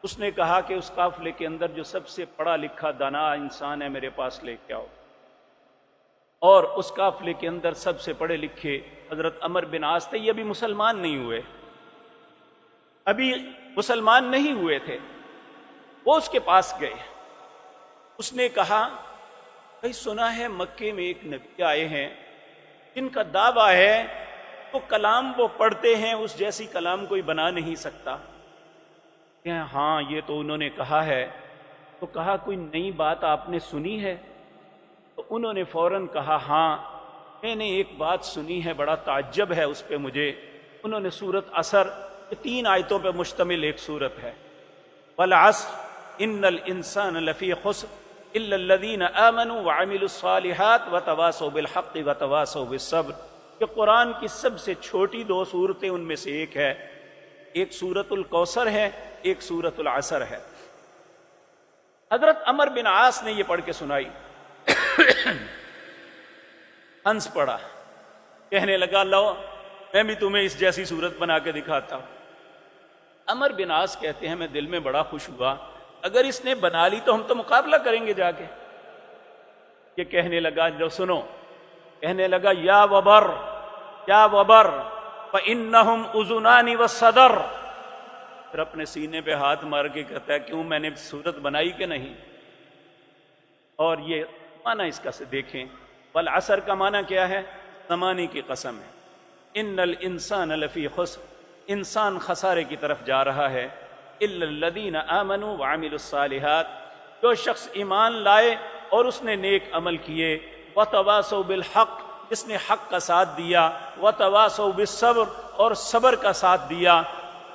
A: اس نے کہا کہ اس قافلے کے اندر جو سب سے پڑھا لکھا دانا انسان ہے میرے پاس لے کے آؤ۔ اور اس قافلے کے اندر سب سے پڑھے لکھے حضرت عمر بن عاص تھے۔ یہ ابھی مسلمان نہیں ہوئے تھے۔ وہ اس کے پاس گئے، اس نے کہا بھائی سنا ہے مکے میں ایک نبی آئے ہیں جن کا دعویٰ ہے تو کلام وہ پڑھتے ہیں اس جیسی کلام کوئی بنا نہیں سکتا۔ کہ ہاں یہ تو انہوں نے کہا ہے۔ تو کہا کوئی نئی بات آپ نے سنی ہے؟ تو انہوں نے فوراً کہا ہاں میں نے ایک بات سنی ہے، بڑا تعجب ہے اس پہ مجھے۔ انہوں نے سورۃ عصر، 3 آیتوں پہ مشتمل ایک سورت ہے، والعصر ان الانسان لفی خسر الا الذین آمنوا وعملوا الصالحات وتواصوا بالحق وتواصوا بالصبر، کہ قرآن کی سب سے چھوٹی 2 سورتیں ان میں سے ایک ہے، ایک سورۃ الکوثر ہے، ایک سورۃ العصر ہے۔ حضرت عمر بن عاص نے یہ پڑھ کے سنائی، ہنس پڑا، کہنے لگا لو میں بھی تمہیں اس جیسی صورت بنا کے دکھاتا ہوں۔ عمر بن عاص کہتے ہیں میں دل میں بڑا خوش ہوا، اگر اس نے بنا لی تو ہم تو مقابلہ کریں گے جا کے۔ یہ کہنے لگا جو سنو، کہنے لگا یا وبر فَإِنَّهُمْ أُذُنَانِ وَالصَّدْرُ، پھر اپنے سینے پہ ہاتھ مار کے کہتا ہے کیوں میں نے صورت بنائی کہ نہیں۔ اور یہ معنی اس کا سے دیکھیں، والعصر کا معنی کیا ہے؟ زمانے کی قسم ہے۔ ان الانسان لفی خسر، انسان خسارے کی طرف جا رہا ہے۔ الا الذین آمنوا وعملوا الصالحات، جو شخص ایمان لائے اور اس نے نیک عمل کیے، وتواصوا بالحق، جس نے حق کا ساتھ دیا، وتواصوا بالصبر، اور صبر کا ساتھ دیا،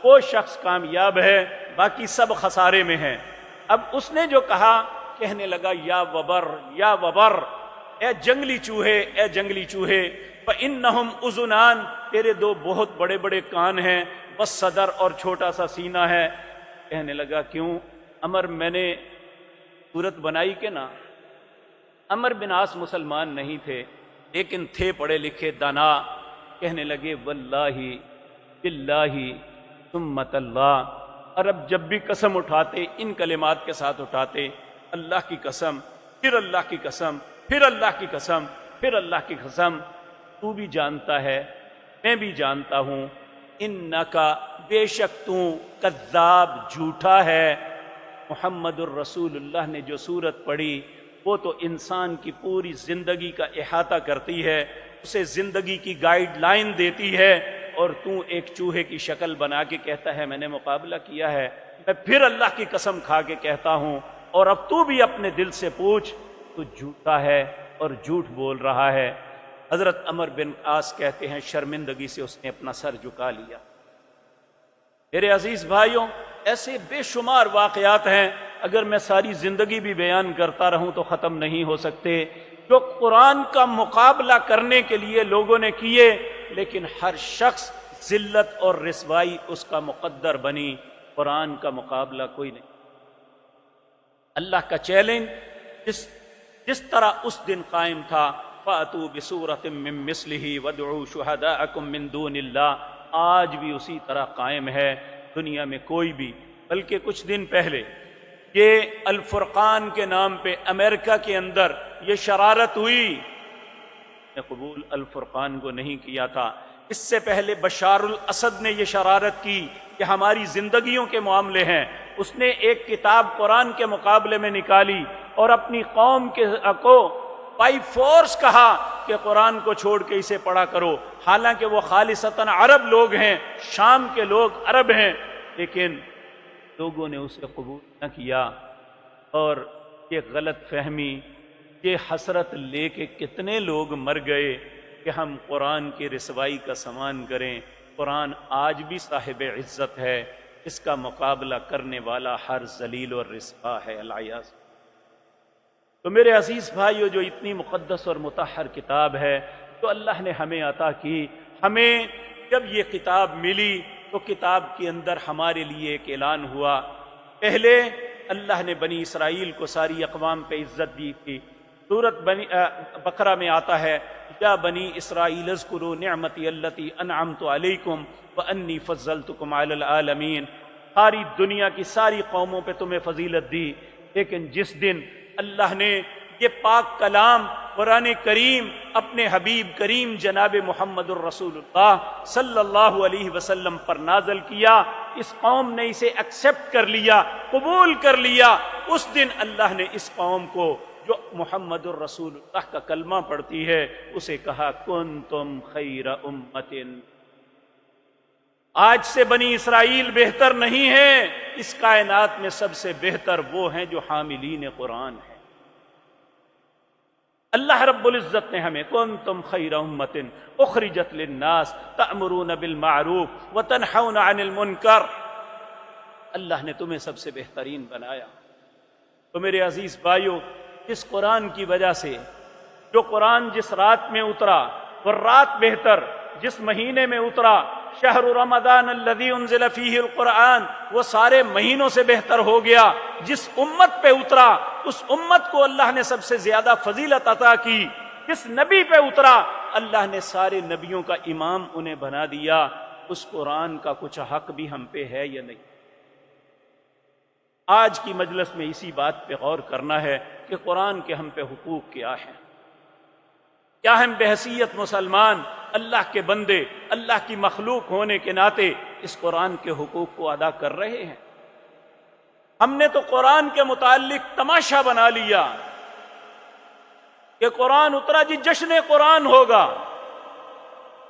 A: وہ شخص کامیاب ہے، باقی سب خسارے میں ہیں۔ اب اس نے جو کہا، کہنے لگا یا وبر، اے جنگلی چوہے، فَإِنَّهُمْ أُذُنَانِ، تیرے 2 بہت بڑے بڑے کان ہیں، والصدر، اور چھوٹا سا سینہ ہے۔ کہنے لگا کیوں عمر میں نے صورت بنائی کہ نہ؟ عمر بن عاص مسلمان نہیں تھے لیکن تھے پڑھے لکھے دانا۔ کہنے لگے واللہ باللہ ثم اللہ، عرب جب بھی قسم اٹھاتے ان کلمات کے ساتھ اٹھاتے، اللہ کی قسم، پھر اللہ کی قسم، پھر اللہ کی قسم، پھر اللہ کی قسم، تو بھی جانتا ہے میں بھی جانتا ہوں، انکا، بے شک تو، کذاب، جھوٹا ہے۔ محمد الرسول اللہ نے جو سورت پڑھی وہ تو انسان کی پوری زندگی کا احاطہ کرتی ہے، اسے زندگی کی گائیڈ لائن دیتی ہے، اور تو ایک چوہے کی شکل بنا کے کہتا ہے میں نے مقابلہ کیا ہے۔ میں پھر اللہ کی قسم کھا کے کہتا ہوں، اور اب تو بھی اپنے دل سے پوچھ، تو جھوٹا ہے اور جھوٹ بول رہا ہے۔ حضرت عمر بن عاص کہتے ہیں شرمندگی سے اس نے اپنا سر جھکا لیا۔ میرے عزیز بھائیوں، ایسے بے شمار واقعات ہیں، اگر میں ساری زندگی بھی بیان کرتا رہوں تو ختم نہیں ہو سکتے، جو قرآن کا مقابلہ کرنے کے لیے لوگوں نے کیے، لیکن ہر شخص ذلت اور رسوائی اس کا مقدر بنی، قرآن کا مقابلہ کوئی نہیں۔ اللہ کا چیلنج جس طرح اس دن قائم تھا، فَأْتُوا بِسُورَةٍ مِّن مِّثْلِهِ وَادْعُوا شُهَدَاءَكُم مِّن دُونِ اللَّهِ، آج بھی اسی طرح قائم ہے۔ دنیا میں کوئی بھی، بلکہ کچھ دن پہلے یہ الفرقان کے نام پہ امریکہ کے اندر یہ شرارت ہوئی، نے قبول الفرقان کو نہیں کیا تھا۔ اس سے پہلے بشار الاسد نے یہ شرارت کی کہ ہماری زندگیوں کے معاملے ہیں، اس نے ایک کتاب قرآن کے مقابلے میں نکالی اور اپنی قوم کو بائی فورس کہا کہ قرآن کو چھوڑ کے اسے پڑھا کرو، حالانکہ وہ خالصتاً عرب لوگ ہیں، شام کے لوگ عرب ہیں، لیکن لوگوں نے اسے قبول نہ کیا۔ اور یہ غلط فہمی، یہ حسرت لے کے کتنے لوگ مر گئے کہ ہم قرآن کی رسوائی کا سامان کریں۔ قرآن آج بھی صاحب عزت ہے، اس کا مقابلہ کرنے والا ہر ذلیل اور رسوا ہے، العیاذ۔ تو میرے عزیز بھائیو، جو اتنی مقدس اور مطہر کتاب ہے تو اللہ نے ہمیں عطا کی، ہمیں جب یہ کتاب ملی تو کتاب کے اندر ہمارے لیے ایک اعلان ہوا۔ پہلے اللہ نے بنی اسرائیل کو ساری اقوام پہ عزت دی تھی۔ سورۃ بقرہ میں آتا ہے، یا بنی اسرائیل اذکروا نعمتی التی انعمت علیکم وانی فضلتکم علی العالمین۔ ساری دنیا کی ساری قوموں پہ تمہیں فضیلت دی، لیکن جس دن اللہ نے یہ پاک کلام قرآن کریم اپنے حبیب کریم جناب محمد الرسول اللہ صلی اللہ علیہ وسلم پر نازل کیا، اس قوم نے اسے ایکسپٹ کر لیا، قبول کر لیا، اس دن اللہ نے اس قوم کو جو محمد الرسول اللہ کا کلمہ پڑھتی ہے اسے کہا کنتم خیر امت۔ آج سے بنی اسرائیل بہتر نہیں ہے، اس کائنات میں سب سے بہتر وہ ہیں جو حاملین قرآن ہیں۔ اللہ رب العزت نے ہمیں کنتم خیر امت اخرجت للناس تأمرون بالمعروف وتنہون عن المنکر، اللہ نے تمہیں سب سے بہترین بنایا۔ تو میرے عزیز بھائیو، اس قرآن کی وجہ سے، جو قرآن جس رات میں اترا وہ رات بہتر، جس مہینے میں اترا شہر رمضان الذی انزل فیہ القرآن، وہ سارے مہینوں سے بہتر ہو گیا۔ جس امت پہ اترا اس امت کو اللہ نے سب سے زیادہ فضیلت عطا کی۔ جس نبی پہ اترا اللہ نے سارے نبیوں کا امام انہیں بنا دیا۔ اس قرآن کا کچھ حق بھی ہم پہ ہے یا نہیں؟ آج کی مجلس میں اسی بات پہ غور کرنا ہے کہ قرآن کے ہم پہ حقوق کیا ہیں، کیا ہم بحیثیت مسلمان، اللہ کے بندے، اللہ کی مخلوق ہونے کے ناطے اس قرآن کے حقوق کو ادا کر رہے ہیں؟ ہم نے تو قرآن کے متعلق تماشا بنا لیا کہ قرآن اترا جی جشن قرآن ہوگا۔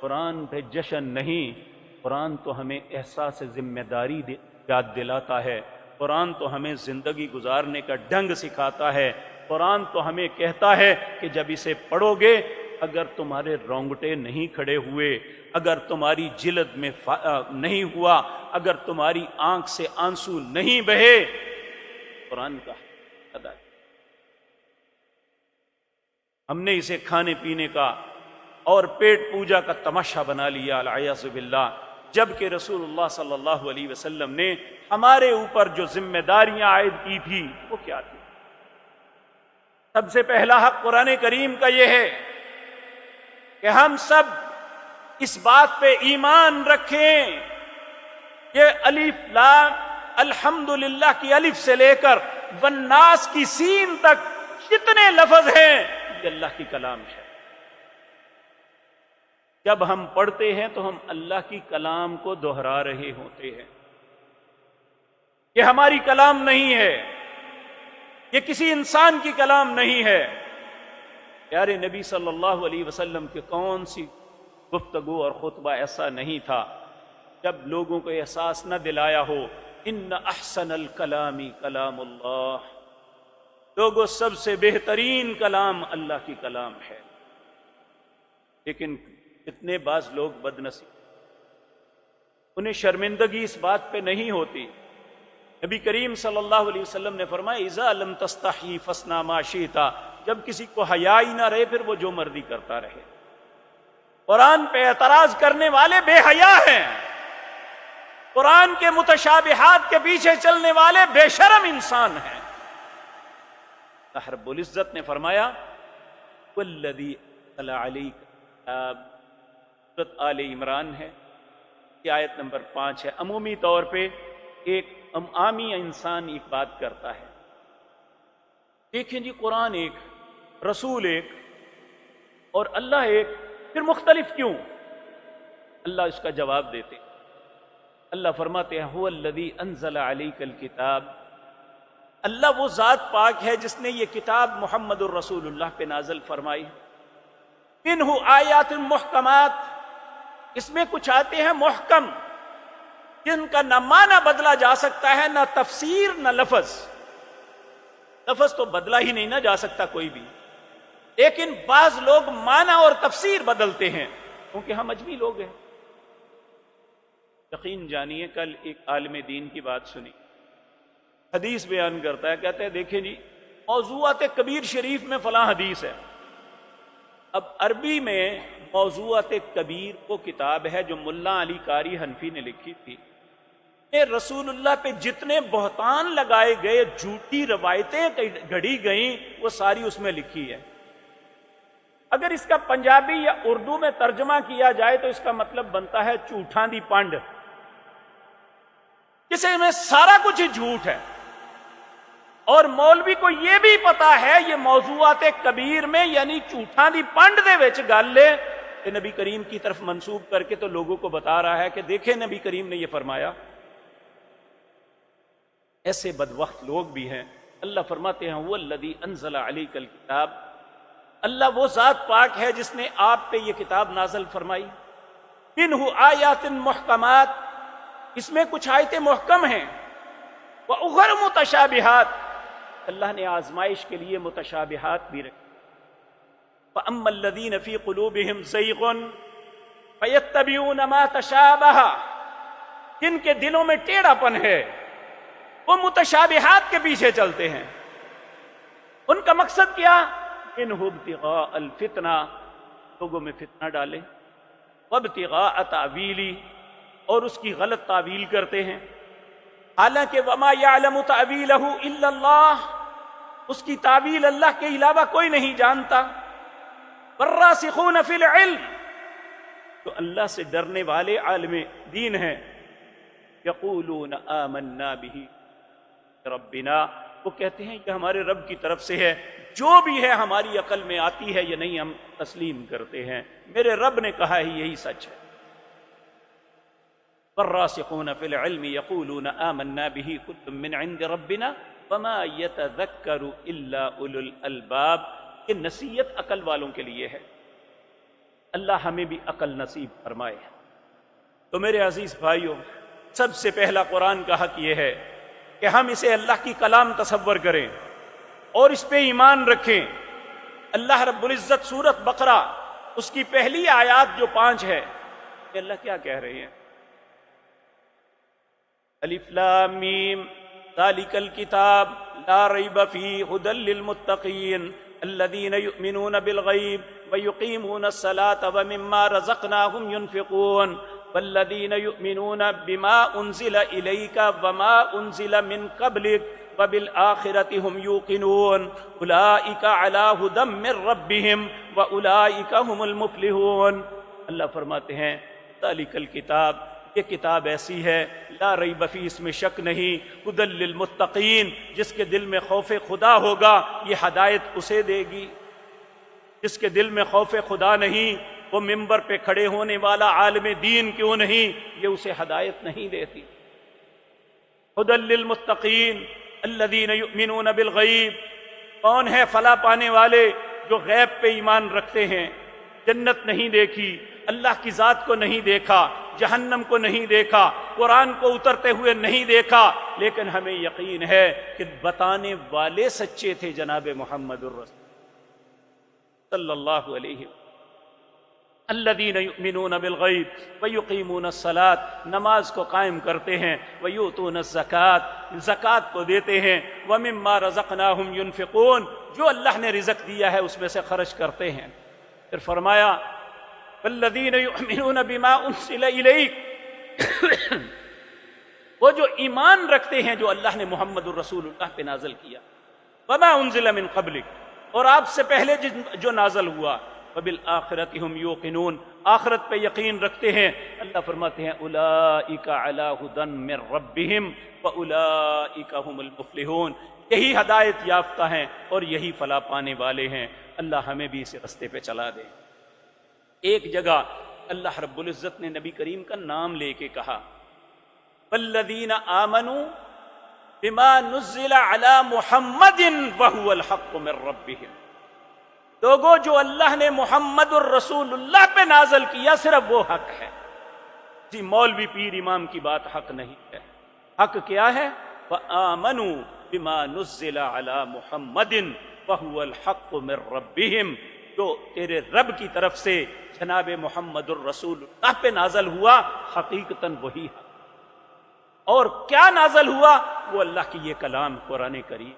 A: قرآن پہ جشن نہیں، قرآن تو ہمیں احساس ذمہ داری یاد دلاتا ہے، قرآن تو ہمیں زندگی گزارنے کا ڈھنگ سکھاتا ہے، قرآن تو ہمیں کہتا ہے کہ جب اسے پڑھو گے اگر تمہارے رونگٹے نہیں کھڑے ہوئے، اگر تمہاری جلد میں نہیں ہوا، اگر تمہاری آنکھ سے آنسو نہیں بہے، قرآن کا ادا۔ ہم نے اسے کھانے پینے کا اور پیٹ پوجا کا تماشا بنا لیا، العیاذ باللہ، جبکہ رسول اللہ صلی اللہ علیہ وسلم نے ہمارے اوپر جو ذمہ داریاں عائد کی تھی وہ کیا تھی؟ سب سے پہلا حق قرآن کریم کا یہ ہے کہ ہم سب اس بات پہ ایمان رکھیں کہ الف لام الحمدللہ کی الف سے لے کر والناس کی سین تک جتنے لفظ ہیں یہ اللہ کی کلام ہے۔ جب ہم پڑھتے ہیں تو ہم اللہ کی کلام کو دہرا رہے ہوتے ہیں، یہ ہماری کلام نہیں ہے، یہ کسی انسان کی کلام نہیں ہے۔ پیارے نبی صلی اللہ علیہ وسلم کے کون سی گفتگو اور خطبہ ایسا نہیں تھا جب لوگوں کو احساس نہ دلایا ہو ان احسن الکلام کلام اللہ، لوگوں سب سے بہترین کلام اللہ کی کلام ہے۔ لیکن کتنے بعض لوگ بدنصیب، انہیں شرمندگی اس بات پہ نہیں ہوتی۔ نبی کریم صلی اللہ علیہ وسلم نے فرمایا اذا لم تستحی فاصنع ما شئت، جب کسی کو حیا ہی نہ رہے پھر وہ جو مرضی کرتا رہے۔ قرآن پہ اعتراض کرنے والے بے حیا ہیں، قرآن کے متشابہات کے پیچھے چلنے والے بے شرم انسان ہیں۔ اللہ رب العزت نے فرمایا والذی انزل علیک الکتاب، سورۃ آل عمران ہے، یہ آیت نمبر 5 ہے۔ عمومی طور پہ ایک عامی انسان ایک بات کرتا ہے، دیکھیں جی قرآن ایک، رسول ایک اور اللہ ایک، پھر مختلف کیوں؟ اللہ اس کا جواب دیتے ہیں۔ اللہ فرماتے ہیں هو الذی انزل علیک الکتاب، اللہ وہ ذات پاک ہے جس نے یہ کتاب محمد الرسول اللہ پہ نازل فرمائی۔ منہ آیات محکمات، اس میں کچھ آتے ہیں محکم جن کا نہ معنی بدلا جا سکتا ہے، نہ تفسیر نہ لفظ۔ لفظ تو بدلا ہی نہیں نہ جا سکتا کوئی بھی، لیکن بعض لوگ معنی اور تفسیر بدلتے ہیں کیونکہ ہم اجمی لوگ ہیں۔ یقین جانیے، کل ایک عالم دین کی بات سنی، حدیث بیان کرتا ہے، کہتے ہیں دیکھیں جی موضوعات کبیر شریف میں فلاں حدیث ہے۔ اب عربی میں موضوعات کبیر وہ کتاب ہے جو ملا علی قاری حنفی نے لکھی تھی۔ رسول اللہ پہ جتنے بہتان لگائے گئے، جھوٹی روایتیں گھڑی گئیں، وہ ساری اس میں لکھی ہے۔ اگر اس کا پنجابی یا اردو میں ترجمہ کیا جائے تو اس کا مطلب بنتا ہے جھوٹاں دی پنڈ، جسے میں سارا کچھ ہی جھوٹ ہے۔ اور مولوی کو یہ بھی پتا ہے یہ موضوعات کبیر میں یعنی جھوٹاں دی پنڈ دے وچ گل لے کہ نبی کریم کی طرف منسوب کر کے تو لوگوں کو بتا رہا ہے کہ دیکھیں نبی کریم نے یہ فرمایا۔ ایسے بدبخت لوگ بھی ہیں۔ اللہ فرماتے ہیں وہ الذی انزل علیک الکتاب، اللہ وہ ذات پاک ہے جس نے آپ پہ یہ کتاب نازل فرمائی۔ منہ آیات محکمات، اس میں کچھ آیتیں محکم ہیں، وَأُخَرُ متشابہات، اللہ نے آزمائش کے لیے متشابہات بھی رکھی۔ فَأَمَّا الَّذِينَ فِي قُلُوبِهِمْ زَيْغٌ فَيَتَّبِعُونَ مَا تَشَابَهَ، جن کے دلوں میں ٹیڑھا پن ہے وہ متشابہات کے پیچھے چلتے ہیں۔ ان کا مقصد کیا؟ انہ ابتغاء الفتنہ، لوگوں میں فتنہ ڈالے، وابتغاء تاویلی، اور اس کی غلط تعویل کرتے ہیں، حالانکہ وما یعلم تاویلہ الا اللہ، اس کی تعویل اللہ کے علاوہ کوئی نہیں جانتا۔ والراسخون فی العلم، تو اللہ سے ڈرنے والے عالم دین ہیں، یقولون آمنا بہ ربنا، وہ کہتے ہیں کہ ہمارے رب کی طرف سے ہے، جو بھی ہے ہماری عقل میں آتی ہے یہ نہیں ہم تسلیم کرتے ہیں، میرے رب نے کہا ہے یہی سچ ہے۔ والراسخون فی العلم یقولون آمنا بہ کل من عند ربنا وما یتذکر الا اولو الالباب، یہ نصیحت عقل والوں کے لیے ہے۔ اللہ ہمیں بھی عقل نصیب فرمائے۔ تو میرے عزیز بھائیوں، سب سے پہلا قرآن کا حق یہ ہے کہ ہم اسے اللہ کی کلام تصور کریں اور اس پہ ایمان رکھیں۔ اللہ رب العزت سورۃ بقرہ اس کی پہلی آیات جو 5 ہے، کہ اللہ کیا کہہ رہے ہیں؟ الف لام میم ذالک الکتاب لا ریب فیہ ھدی للمتقین الذین یؤمنون بالغیب ویقیمون الصلاة ومما رزقناہم ینفقون والذین یؤمنون بما انزل الیک وما انزل من قبلک وبالآخرۃ ہم یوقنون اولئک علی ھدی من ربہم واولئک ہم المفلحون۔ اللہ فرماتے ہیں ذالک الکتاب، یہ کتاب ایسی ہے لا ریب فیہ، اس میں شک نہیں، ھدی للمتقین، جس کے دل میں خوف خدا ہوگا یہ ہدایت اسے دے گی۔ جس کے دل میں خوف خدا نہیں، وہ ممبر پہ کھڑے ہونے والا عالم دین کیوں نہیں، یہ اسے ہدایت نہیں دیتی۔ ھدی للمتقین الذین یؤمنون بالغیب، کون ہے فلاح پانے والے؟ جو غیب پہ ایمان رکھتے ہیں، جنت نہیں دیکھی، اللہ کی ذات کو نہیں دیکھا، جہنم کو نہیں دیکھا، قرآن کو اترتے ہوئے نہیں دیکھا، لیکن ہمیں یقین ہے کہ بتانے والے سچے تھے، جناب محمد الرسول صلی اللہ علیہ وسلم۔ الذین یؤمنون بالغیب ویقیمون الصلاۃ، نماز کو قائم کرتے ہیں، ویؤتون الزکاۃ، زکوٰۃ کو دیتے ہیں، ومما رزقناہم ینفقون، جو اللہ نے رزق دیا ہے اس میں سے خرچ کرتے ہیں۔ پھر فرمایا والذین یؤمنون بما انزل الیک، وہ جو ایمان رکھتے ہیں جو اللہ نے محمد الرسول اللہ پہ نازل کیا، وما انزل من قبلک، اور آپ سے پہلے جو نازل ہوا، وبالآخرۃ ہم یوقنون، آخرت پہ یقین رکھتے ہیں۔ اللہ فرماتے ہیں اولئک علی ھدی من ربہم واولئک ھم المفلحون، یہی ہدایت یافتہ ہیں اور یہی فلاح پانے والے ہیں۔ اللہ ہمیں بھی اس رستے پہ چلا دے۔ ایک جگہ اللہ رب العزت نے نبی کریم کا نام لے کے کہا، والذین آمنوا بما نزل علی محمد وہو الحق من ربہم، لوگوں جو اللہ نے محمد الرسول اللہ پہ نازل کیا صرف وہ حق ہے، جی مولوی پیر امام کی بات حق نہیں ہے۔ حق کیا ہے؟ وآمنوا بما نزل علی محمد وہو الحق من ربہم، جو تیرے رب کی طرف سے جناب محمد الرسول اللہ پہ نازل ہوا حقیقتاً وہی ہے۔ اور کیا نازل ہوا؟ وہ اللہ کی یہ کلام قرآن کریم۔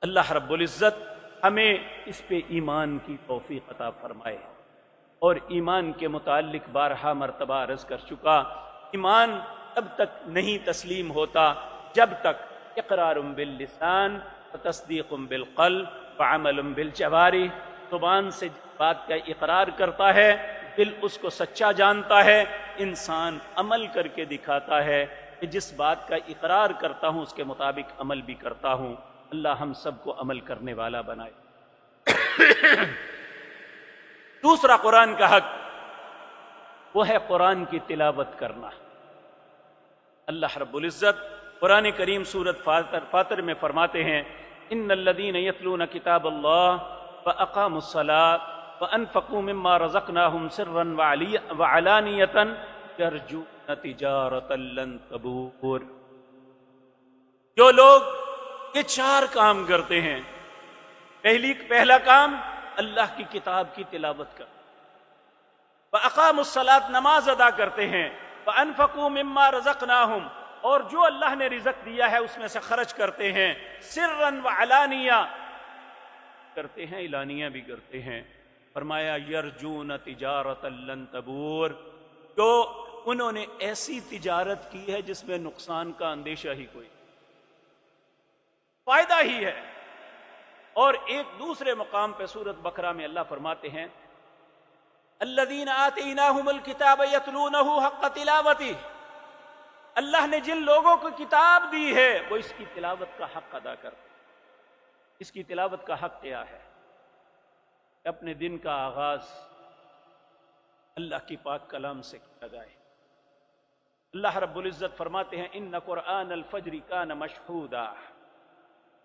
A: اللہ رب العزت ہمیں اس پہ ایمان کی توفیق عطا فرمائے۔ اور ایمان کے متعلق بارہا مرتبہ عرض کر چکا، ایمان تب تک نہیں تسلیم ہوتا جب تک اقرار باللسان وتصدیق بالقلب وعمل بالجوارح، زبان سے بات کا اقرار کرتا ہے، دل اس کو سچا جانتا ہے، انسان عمل کر کے دکھاتا ہے کہ جس بات کا اقرار کرتا ہوں اس کے مطابق عمل بھی کرتا ہوں۔ اللہ ہم سب کو عمل کرنے والا بنائے۔ دوسرا قرآن کا حق وہ ہے قرآن کی تلاوت کرنا۔ اللہ رب العزت قرآن کریم سورۃ فاطر میں فرماتے ہیں، ان الذین یتلون کتاب اللہ واقاموا الصلاۃ وانفقوا مما رزقناہم سرا وعلانیۃ یرجون تجارۃ لن تبور۔ جو لوگ یہ چار کام کرتے ہیں، پہلا کام اللہ کی کتاب کی تلاوت کر، وَأَقَامُوا الصَّلَاةَ نماز ادا کرتے ہیں، وَأَنفَقُوا مِمَّا رَزَقْنَاهُمْ اور جو اللہ نے رزق دیا ہے اس میں سے خرچ کرتے ہیں، سرًا وعلانیہ کرتے ہیں، اعلانیہ بھی کرتے ہیں۔ فرمایا یرجون تجارۃ لن تبور، جو انہوں نے ایسی تجارت کی ہے جس میں نقصان کا اندیشہ ہی کوئی، فائدہ ہی ہے۔ اور ایک دوسرے مقام پہ سورۃ بقرہ میں اللہ فرماتے ہیں، الذین آتیناہم الکتاب یتلونہ حق تلاوتہ، اللہ نے جن لوگوں کو کتاب دی ہے وہ اس کی تلاوت کا حق ادا کرتے ہیں۔ اس کی تلاوت کا حق کیا ہے؟ اپنے دن کا آغاز اللہ کی پاک کلام سے کیا جائے۔ اللہ رب العزت فرماتے ہیں، ان قرآن الفجر کان مشہودا،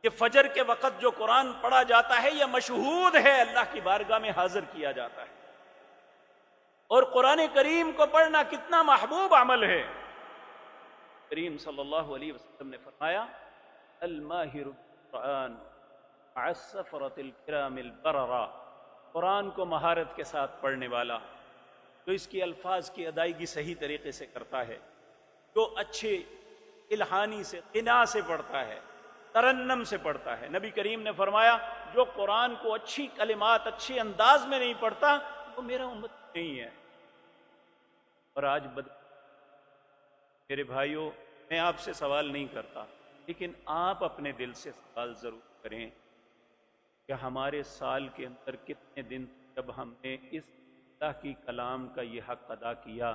A: کہ فجر کے وقت جو قرآن پڑھا جاتا ہے یہ مشہود ہے، اللہ کی بارگاہ میں حاضر کیا جاتا ہے۔ اور قرآن کریم کو پڑھنا کتنا محبوب عمل ہے۔ کریم صلی اللہ علیہ وسلم نے فرمایا، الماہر القرآن مع السفرۃ الکرام البررہ، قرآن کو مہارت کے ساتھ پڑھنے والا، جو اس کی الفاظ کی ادائیگی صحیح طریقے سے کرتا ہے، جو اچھے الہانی سے غنا سے پڑھتا ہے، ترنم سے پڑھتا ہے۔ نبی کریم نے فرمایا، جو قرآن کو اچھی کلمات اچھے انداز میں نہیں پڑھتا وہ میرا امت نہیں ہے۔ اور آج میرے بھائیوں، میں آپ سے سوال نہیں کرتا، لیکن آپ اپنے دل سے سوال ضرور کریں کہ ہمارے سال کے اندر کتنے دن جب ہم نے اس اللہ کی کلام کا یہ حق ادا کیا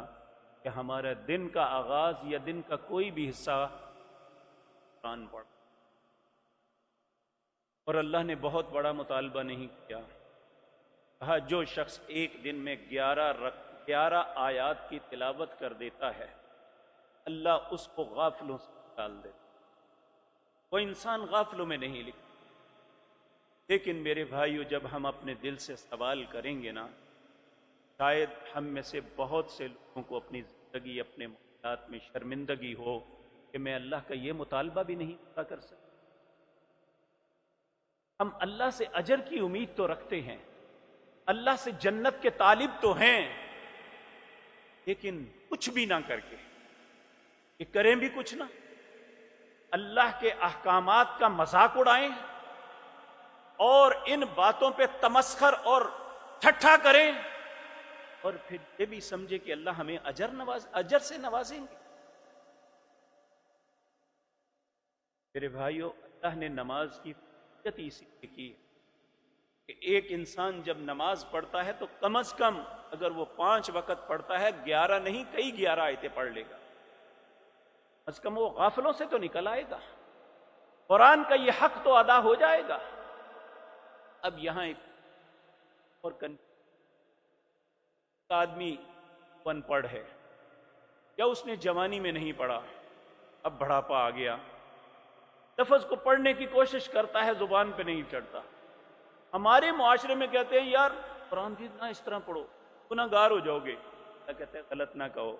A: کہ ہمارا دن کا آغاز یا دن کا کوئی بھی حصہ قرآن پڑھ، اور اللہ نے بہت بڑا مطالبہ نہیں کیا، کہا جو شخص ایک دن میں 11 آیات کی تلاوت کر دیتا ہے اللہ اس کو غافلوں سے ڈال دیتا۔ وہ انسان غافلوں میں نہیں لکھتا، لیکن میرے بھائیو جب ہم اپنے دل سے سوال کریں گے نا، شاید ہم میں سے بہت سے لوگوں کو اپنی زندگی اپنے معاملات میں شرمندگی ہو کہ میں اللہ کا یہ مطالبہ بھی نہیں پورا کر سکتا۔ ہم اللہ سے اجر کی امید تو رکھتے ہیں، اللہ سے جنت کے طالب تو ہیں، لیکن کچھ بھی نہ کر کے کہ کریں بھی کچھ نہ، اللہ کے احکامات کا مذاق اڑائیں اور ان باتوں پہ تمسخر اور ٹھٹھا کریں، اور پھر یہ بھی سمجھے کہ اللہ ہمیں اجر سے نوازیں گے۔ میرے بھائیو، اللہ نے نماز کی فضیلت اسی لیے کی کہ ایک انسان جب نماز پڑھتا ہے تو کم از کم اگر وہ 5 وقت پڑھتا ہے 11 نہیں کئی 11 آیتیں پڑھ لے گا، از کم وہ غافلوں سے تو نکل آئے گا۔ قرآن کا یہ حق تو ادا ہو جائے گا۔ اب یہاں ایک اور آدمی ان پڑھ ہے یا اس نے جوانی میں نہیں پڑھا، اب بڑھاپا آ گیا، لفظ کو پڑھنے کی کوشش کرتا ہے، زبان پہ نہیں چڑھتا۔ ہمارے معاشرے میں کہتے ہیں یار قرآن کی نہ اس طرح پڑھو، گناہ گار ہو جاؤ گے۔ اللہ کہتے ہیں غلط نہ کہو،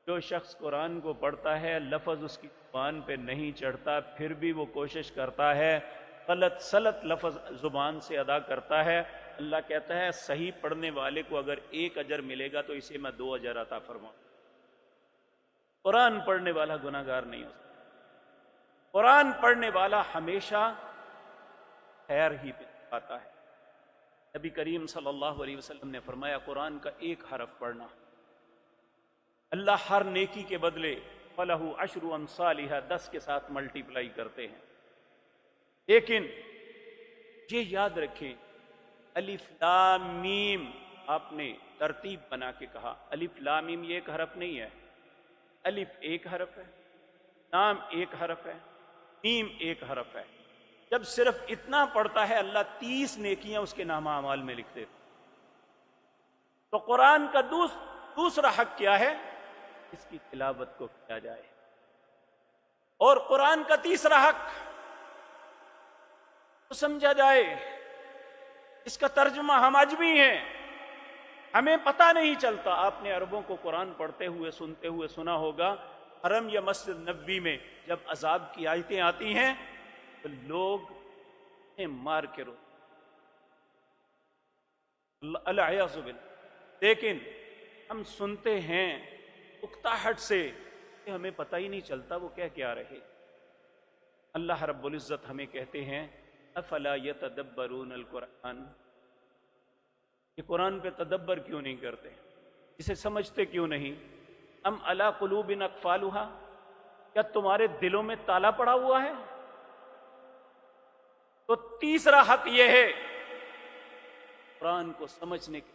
A: جو شخص قرآن کو پڑھتا ہے لفظ اس کی زبان پہ نہیں چڑھتا، پھر بھی وہ کوشش کرتا ہے، غلط سلط لفظ زبان سے ادا کرتا ہے، اللہ کہتا ہے صحیح پڑھنے والے کو اگر 1 اجر ملے گا تو اسے میں 2 اجر عطا فرماؤں۔ قرآن پڑھنے والا گناہ گار نہیں ہو سکتا، قرآن پڑھنے والا ہمیشہ خیر ہی پہ پاتا ہے۔ نبی کریم صلی اللہ علیہ وسلم نے فرمایا قرآن کا 1 حرف پڑھنا، اللہ ہر نیکی کے بدلے فَلَهُ عَشْرُ أَمْثَالِهَا 10 کے ساتھ ملٹیپلائی کرتے ہیں۔ لیکن یہ یاد رکھیں الف لام میم، آپ نے ترتیب بنا کے کہا، الف لام میم یہ 1 حرف نہیں ہے، الف 1 حرف ہے، لام 1 حرف ہے، میم 1 حرف ہے۔ جب صرف اتنا پڑھتا ہے اللہ 30 نیکیاں اس کے نامہ اعمال میں لکھ دیتے۔ تو قرآن کا دوسرا حق کیا ہے؟ اس کی تلاوت کو کیا جائے، اور قرآن کا تیسرا حق تو سمجھا جائے۔ اس کا ترجمہ ہم عجمی ہیں، ہمیں پتہ نہیں چلتا۔ آپ نے عربوں کو قرآن پڑھتے ہوئے سنتے ہوئے سنا ہوگا، حرم یا مسجد نبوی میں جب عذاب کی آیتیں آتی ہیں تو لوگ مار کے رو الیاذ باللہ، لیکن ہم سنتے ہیں اکتاہٹ سے کہ ہمیں پتہ ہی نہیں چلتا وہ کہہ کیا رہے۔ اللہ رب العزت ہمیں کہتے ہیں افلا یتدبرون القرآن، یہ قرآن پہ تدبر کیوں نہیں کرتے، اسے سمجھتے کیوں نہیں؟ ام علی قلوب اقفالها، کیا تمہارے دلوں میں تالا پڑا ہوا ہے؟ تو تیسرا حق یہ ہے قرآن کو سمجھنے کے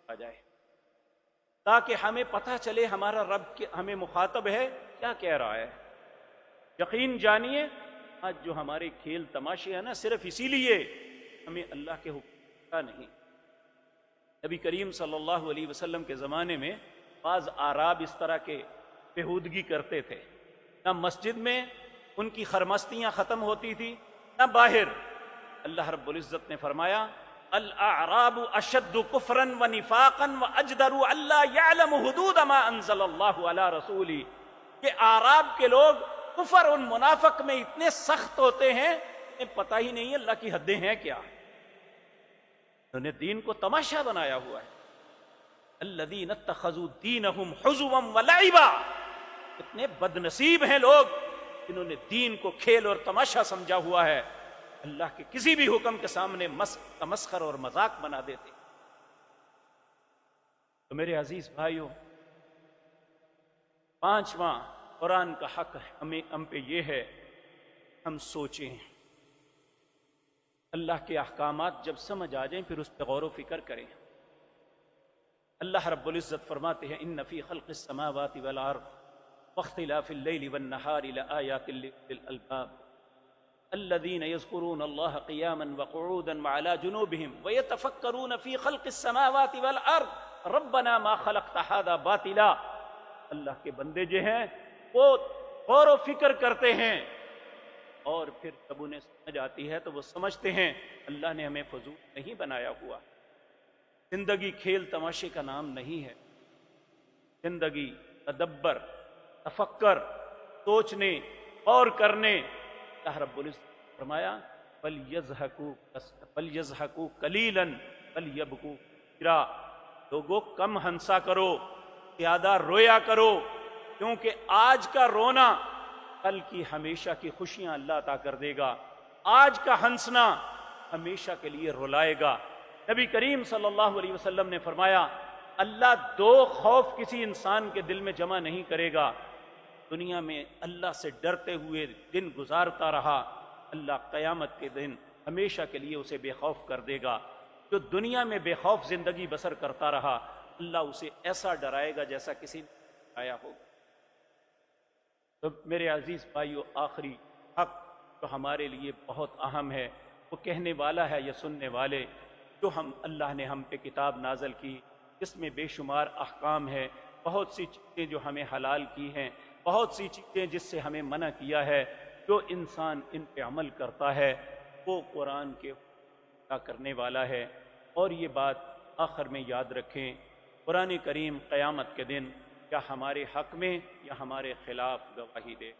A: آ جائے، تاکہ ہمیں پتہ چلے ہمارا رب ہمیں مخاطب ہے، کیا کہہ رہا ہے۔ یقین جانیے آج جو ہمارے کھیل تماشے ہیں نا، صرف اسی لیے ہمیں اللہ کے حکم کا نہیں۔ نبی کریم صلی اللہ علیہ وسلم کے زمانے میں بعض اعراب اس طرح کے بےہودگی کرتے تھے، نہ مسجد میں ان کی خرمستیاں ختم ہوتی تھی نہ باہر۔ اللہ رب العزت نے فرمایا الاعراب اشد کفرا ونفاقا واجدر الا يعلم حدود ما انزل اللہ علی رسولہ، کہ اعراب کے لوگ کفر اور منافق میں اتنے سخت ہوتے ہیں انہیں پتہ ہی نہیں اللہ کی حدیں ہیں کیا، انہوں نے دین کو تماشا بنایا ہوا ہے۔ الذین اتخذوا دینہم حزوا ولعبا، اتنے بد نصیب ہیں لوگ جنہوں نے دین کو کھیل اور تماشا سمجھا ہوا ہے، اللہ کے کسی بھی حکم کے سامنے تمسخر اور مذاق بنا دیتے۔ تو میرے عزیز بھائیوں، 5واں قرآن کا حق ہم پہ یہ ہے ہم سوچیں، اللہ کے احکامات جب سمجھ آ جائیں پھر اس پہ غور و فکر کریں۔ اللہ رب العزت فرماتے ہیں ان فی خلق السماوات والارض واختلاف اللیل والنہار لآیات لأولی الالباب الذین یذکرون اللہ قیاما وقعودا وعلی جنوبہم ویتفکرون فی خلق السماوات والارض ربنا ما خلقت ھذا باطلا، اللہ کے بندے جو ہیں وہ غور و فکر کرتے ہیں، اور پھر جب انہیں سمجھ آتی ہے تو وہ سمجھتے ہیں اللہ نے ہمیں فضول نہیں بنایا ہوا۔ زندگی کھیل تماشے کا نام نہیں ہے، زندگی تدبر، تفکر، سوچنے اور کرنے۔ اللہ رب العزت فرمایا فَلْيَضْحَكُوا قَلِيلًا وَلْيَبْكُوا كَثِيرًا، لوگوں کم ہنسا کرو، زیادہ رویا کرو، کیونکہ آج کا رونا کل کی ہمیشہ کی خوشیاں اللہ عطا کر دے گا، آج کا ہنسنا ہمیشہ کے لیے رلائے گا۔ نبی کریم صلی اللہ علیہ وسلم نے فرمایا اللہ 2 خوف کسی انسان کے دل میں جمع نہیں کرے گا، دنیا میں اللہ سے ڈرتے ہوئے دن گزارتا رہا، اللہ قیامت کے دن ہمیشہ کے لیے اسے بے خوف کر دے گا۔ جو دنیا میں بے خوف زندگی بسر کرتا رہا اللہ اسے ایسا ڈرائے گا جیسا کسی نے ڈرایا ہوگا۔ تو میرے عزیز بھائیو، آخری حق جو ہمارے لیے بہت اہم ہے، وہ کہنے والا ہے یا سننے والے، جو اللہ نے ہم پہ کتاب نازل کی جس میں بے شمار احکام ہے، بہت سی چیزیں جو ہمیں حلال کی ہیں، بہت سی چیزیں جس سے ہمیں منع کیا ہے، جو انسان ان پہ عمل کرتا ہے وہ قرآن کے پورا کرنے والا ہے۔ اور یہ بات آخر میں یاد رکھیں، قرآن کریم قیامت کے دن یا ہمارے حق میں یا ہمارے خلاف گواہی دے۔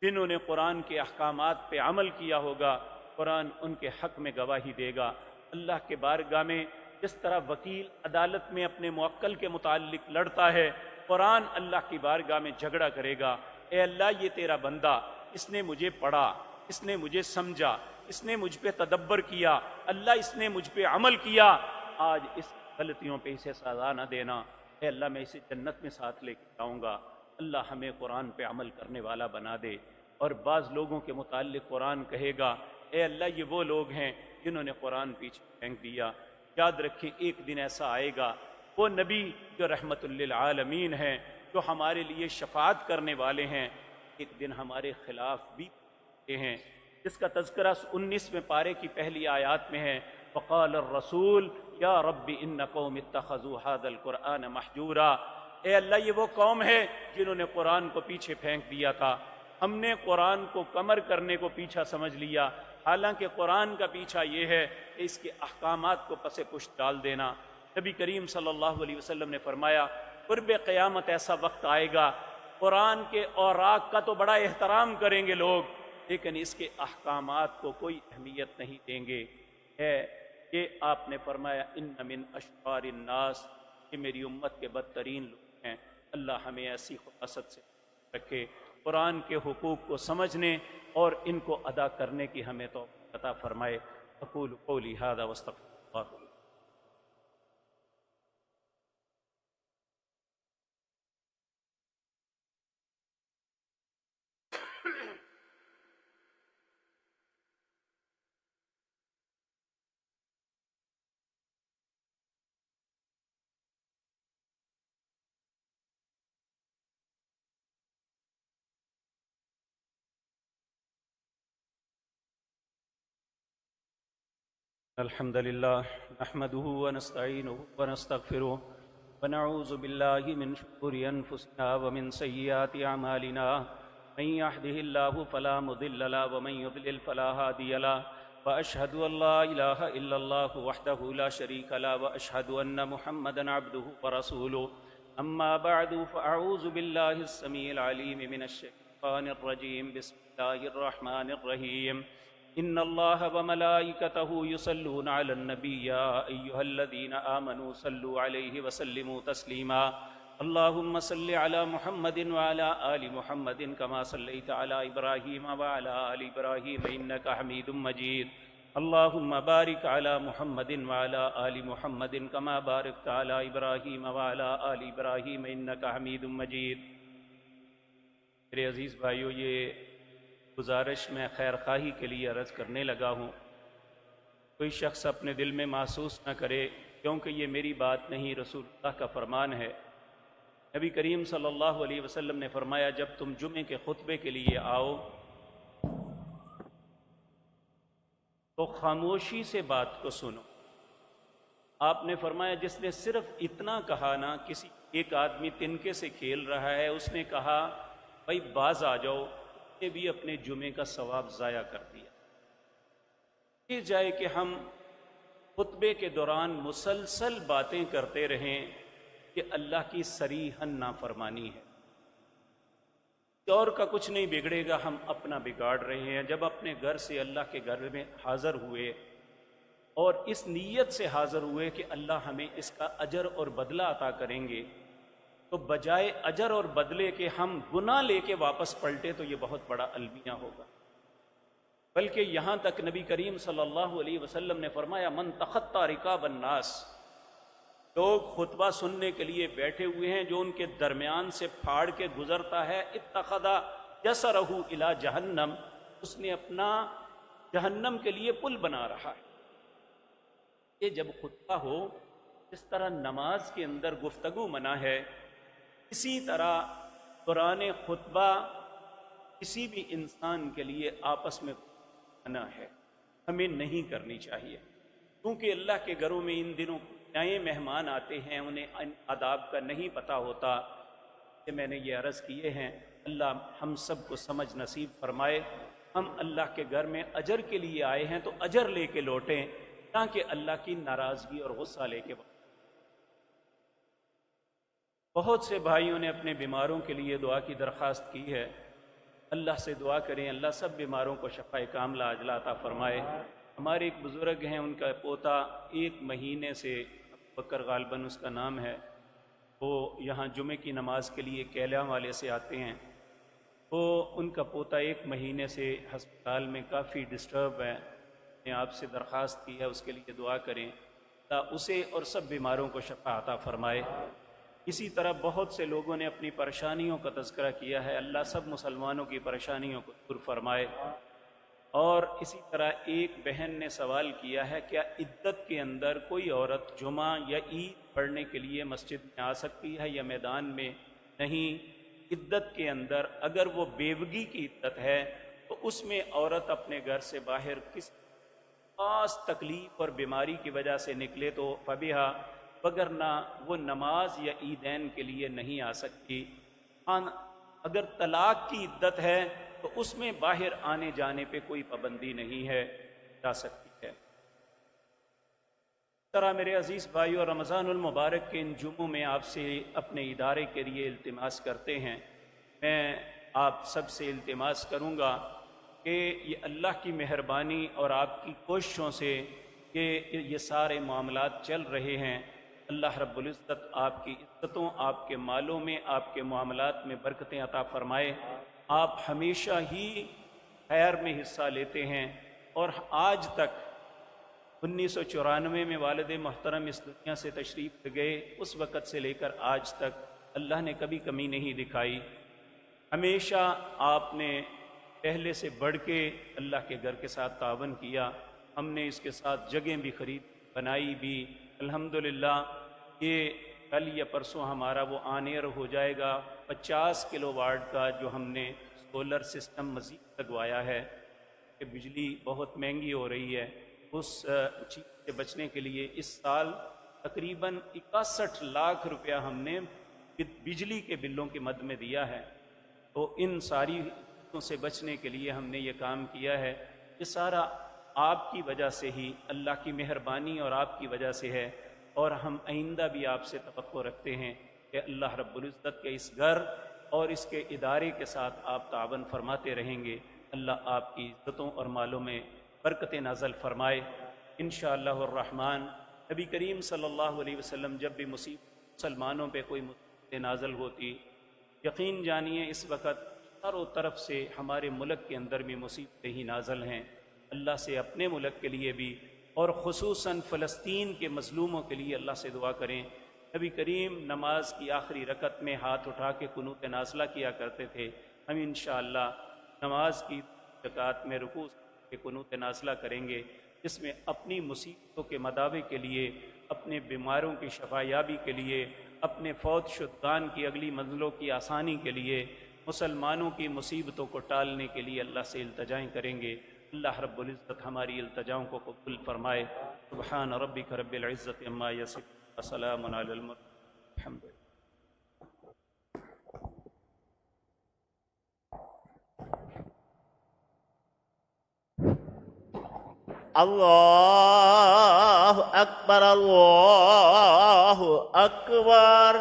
A: جنہوں نے قرآن کے احکامات پہ عمل کیا ہوگا، قرآن ان کے حق میں گواہی دے گا۔ اللہ کے بارگاہ میں جس طرح وکیل عدالت میں اپنے موکل کے متعلق لڑتا ہے، قرآن اللہ کی بارگاہ میں جھگڑا کرے گا، اے اللہ یہ تیرا بندہ، اس نے مجھے پڑھا، اس نے مجھے سمجھا، اس نے مجھ پہ تدبر کیا، اللہ اس نے مجھ پہ عمل کیا، آج اس غلطیوں پہ اسے سزا نہ دینا، اے اللہ میں اسے جنت میں ساتھ لے کے جاؤں گا۔ اللہ ہمیں قرآن پہ عمل کرنے والا بنا دے۔ اور بعض لوگوں کے متعلق قرآن کہے گا، اے اللہ یہ وہ لوگ ہیں جنہوں نے قرآن پیچھے پھینک دیا۔ یاد رکھیں ایک دن ایسا آئے گا، وہ نبی جو رحمت للعالمین ہیں، جو ہمارے لیے شفاعت کرنے والے ہیں، ایک دن ہمارے خلاف بھی ہیں، جس کا تذکرہ 19ویں پارے کی پہلی آیات میں ہے، وقال الرسول یا رب ان قوم اتخذوا هذا القرآن محجورا۔ اے اللہ یہ وہ قوم ہے جنہوں نے قرآن کو پیچھے پھینک دیا تھا، ہم نے قرآن کو کمر کرنے کو پیچھا سمجھ لیا، حالانکہ قرآن کا پیچھا یہ ہے کہ اس کے احکامات کو پس پشت ڈال دینا۔ نبی کریم صلی اللہ علیہ وسلم نے فرمایا، قرب قیامت ایسا وقت آئے گا، قرآن کے اوراق کا تو بڑا احترام کریں گے لوگ، لیکن اس کے احکامات کو کوئی اہمیت نہیں دیں گے۔ ہے کہ آپ نے فرمایا ان من اشرار الناس، کہ میری امت کے بدترین لوگ ہیں۔ اللہ ہمیں ایسی خلاصت سے رکھے، قرآن کے حقوق کو سمجھنے اور ان کو ادا کرنے کی ہمیں توفیق عطا فرمائے۔ اقول قولی ھذا واستغفر اللہ۔ الحمد لله نحمده ونستعينه ونستغفره ونعوذ بالله من شرور أنفسنا ومن سيئات أعمالنا، من يهده الله فلا مضل له ومن يضلل فلا هادي له، وأشهد أن لا إله إلا الله وحده لا شريك له، وأشهد أن محمدا عبده ورسوله، أما بعد فأعوذ بالله السميع العليم من الشيطان الرجيم، بسم الله الرحمن الرحيم، ان اللہ وملائکتہ یصلون علی النبی یا ایہا الذین آمنوا صلوا علیہ وسلموا تسلیما، اللہم صل علی محمد وعلی آل محمد کما صلیت علی ابراہیم وعلی آل ابراہیم انک حمید مجید، اللہم بارک علی محمد وعلی آل محمد کما بارکت علی ابراہیم وعلی آل ابراہیم انک حمید مجید۔ میرے عزیز بھائیو، یہ گزارش میں خیر خواہی کے لیے عرض کرنے لگا ہوں، کوئی شخص اپنے دل میں محسوس نہ کرے، کیونکہ یہ میری بات نہیں، رسول اللہ کا فرمان ہے۔ نبی کریم صلی اللہ علیہ وسلم نے فرمایا، جب تم جمعے کے خطبے کے لیے آؤ تو خاموشی سے بات کو سنو۔ آپ نے فرمایا جس نے صرف اتنا کہا نا، کسی ایک آدمی تنکے سے کھیل رہا ہے، اس نے کہا بھائی باز آ جاؤ، نے بھی اپنے جمعے کا ثواب ضائع کر دیا۔ یہ جائے کہ ہم خطبے کے دوران مسلسل باتیں کرتے رہیں کہ اللہ کی صریحاً نافرمانی ہے، اور کا کچھ نہیں بگڑے گا، ہم اپنا بگاڑ رہے ہیں۔ جب اپنے گھر سے اللہ کے گھر میں حاضر ہوئے اور اس نیت سے حاضر ہوئے کہ اللہ ہمیں اس کا اجر اور بدلہ عطا کریں گے، تو بجائے اجر اور بدلے کے ہم گناہ لے کے واپس پلٹے تو یہ بہت بڑا المیہ ہوگا۔ بلکہ یہاں تک نبی کریم صلی اللہ علیہ وسلم نے فرمایا، من تخطی رکاب الناس، لوگ خطبہ سننے کے لیے بیٹھے ہوئے ہیں، جو ان کے درمیان سے پھاڑ کے گزرتا ہے، اتخذ جسرہ الی جہنم، اس نے اپنا جہنم کے لیے پل بنا رہا ہے۔ یہ جب خطبہ ہو، اس طرح نماز کے اندر گفتگو منع ہے، اسی طرح قرآن خطبہ کسی بھی انسان کے لیے آپس میں منع ہے، ہمیں نہیں کرنی چاہیے، کیونکہ اللہ کے گھروں میں ان دنوں نئے مہمان آتے ہیں، انہیں ان آداب کا نہیں پتہ ہوتا کہ میں نے یہ عرض کیے ہیں۔ اللہ ہم سب کو سمجھ نصیب فرمائے۔ ہم اللہ کے گھر میں اجر کے لیے آئے ہیں تو اجر لے کے لوٹیں، تاکہ اللہ کی ناراضگی اور غصہ لے کے بہت سے بھائیوں نے اپنے بیماروں کے لیے دعا کی درخواست کی ہے۔ اللہ سے دعا کریں اللہ سب بیماروں کو شفا کاملہ عاجلہ عطا فرمائے۔ ہمارے ایک بزرگ ہیں، ان کا پوتا 1 مہینے سے، بکر غالباً اس کا نام ہے، وہ یہاں جمعے کی نماز کے لیے کیلا والے سے آتے ہیں، وہ ان کا پوتا 1 مہینے سے ہسپتال میں کافی ڈسٹرب ہے۔ میں آپ سے درخواست کی ہے اس کے لیے دعا کریں، اللہ اسے اور سب بیماروں کو شفا عطا فرمائے۔ اسی طرح بہت سے لوگوں نے اپنی پریشانیوں کا تذکرہ کیا ہے، اللہ سب مسلمانوں کی پریشانیوں کو دور فرمائے۔ اور اسی طرح ایک بہن نے سوال کیا ہے، کیا عدت کے اندر کوئی عورت جمعہ یا عید پڑھنے کے لیے مسجد میں آ سکتی ہے یا میدان میں؟ نہیں، عدت کے اندر اگر وہ بیوگی کی عدت ہے تو اس میں عورت اپنے گھر سے باہر کسی خاص تکلیف اور بیماری کی وجہ سے نکلے تو فبیہا، وگرنہ وہ نماز یا عیدین کے لیے نہیں آ سکتی۔ ہاں اگر طلاق کی عدت ہے تو اس میں باہر آنے جانے پہ کوئی پابندی نہیں ہے، جا سکتی ہے۔ اس طرح میرے عزیز بھائیو، رمضان المبارک کے ان جمعوں میں آپ سے اپنے ادارے کے لیے التماس کرتے ہیں۔ میں آپ سب سے التماس کروں گا کہ یہ اللہ کی مہربانی اور آپ کی کوششوں سے کہ یہ سارے معاملات چل رہے ہیں، اللہ رب العزت آپ کی عزتوں، آپ کے مالوں میں، آپ کے معاملات میں برکتیں عطا فرمائے۔ آپ ہمیشہ ہی خیر میں حصہ لیتے ہیں، اور آج تک 1994 میں والد محترم اس دنیا سے تشریف گئے، اس وقت سے لے کر آج تک اللہ نے کبھی کمی نہیں دکھائی۔ ہمیشہ آپ نے پہلے سے بڑھ کے اللہ کے گھر کے ساتھ تعاون کیا۔ ہم نے اس کے ساتھ جگہیں بھی خرید بنائی بھی، الحمدللہ۔ یہ کل یا پرسوں ہمارا وہ آن ایئر ہو جائے گا، 50 کلو واٹ کا جو ہم نے سولر سسٹم مزید لگوایا ہے، کہ بجلی بہت مہنگی ہو رہی ہے، اس چیز سے بچنے کے لیے اس سال تقریباً 61 لاکھ روپیہ ہم نے بجلی کے بلوں کے مد میں دیا ہے۔ تو ان ساری چیزوں سے بچنے کے لیے ہم نے یہ کام کیا ہے۔ یہ سارا آپ کی وجہ سے ہی، اللہ کی مہربانی اور آپ کی وجہ سے ہے، اور ہم آئندہ بھی آپ سے توقع رکھتے ہیں کہ اللہ رب العزت کے اس گھر اور اس کے ادارے کے ساتھ آپ تعاون فرماتے رہیں گے۔ اللہ آپ کی عزتوں اور مالوں میں برکت نازل فرمائے انشاءاللہ الرحمن۔ نبی کریم صلی اللہ علیہ وسلم جب بھی مسلمانوں پہ کوئی مصیبت نازل ہوتی، یقین جانیے اس وقت چاروں طرف سے ہمارے ملک کے اندر بھی مصیبتیں ہی نازل ہیں۔ اللہ سے اپنے ملک کے لیے بھی اور خصوصاً فلسطین کے مظلوموں کے لیے اللہ سے دعا کریں۔ نبی کریم نماز کی آخری رکعت میں ہاتھ اٹھا کے قنوت نازلہ کیا کرتے تھے۔ ہم انشاءاللہ نماز کی رکعت میں رکوع کے قنوت نازلہ کریں گے، جس میں اپنی مصیبتوں کے مداوع کے لیے، اپنے بیماروں کی شفا یابی کے لیے، اپنے فوت شدگان کی اگلی منزلوں کی آسانی کے لیے، مسلمانوں کی مصیبتوں کو ٹالنے کے لیے اللہ سے التجائیں کریں گے۔ اللہ رب العزت ہماری التجاؤں کو قبول فرمائے۔ سبحان ربک رب العزت عما یصفون وسلام علی المرسلین الحمد للہ۔
B: اللہ اکبر اللہ اکبر،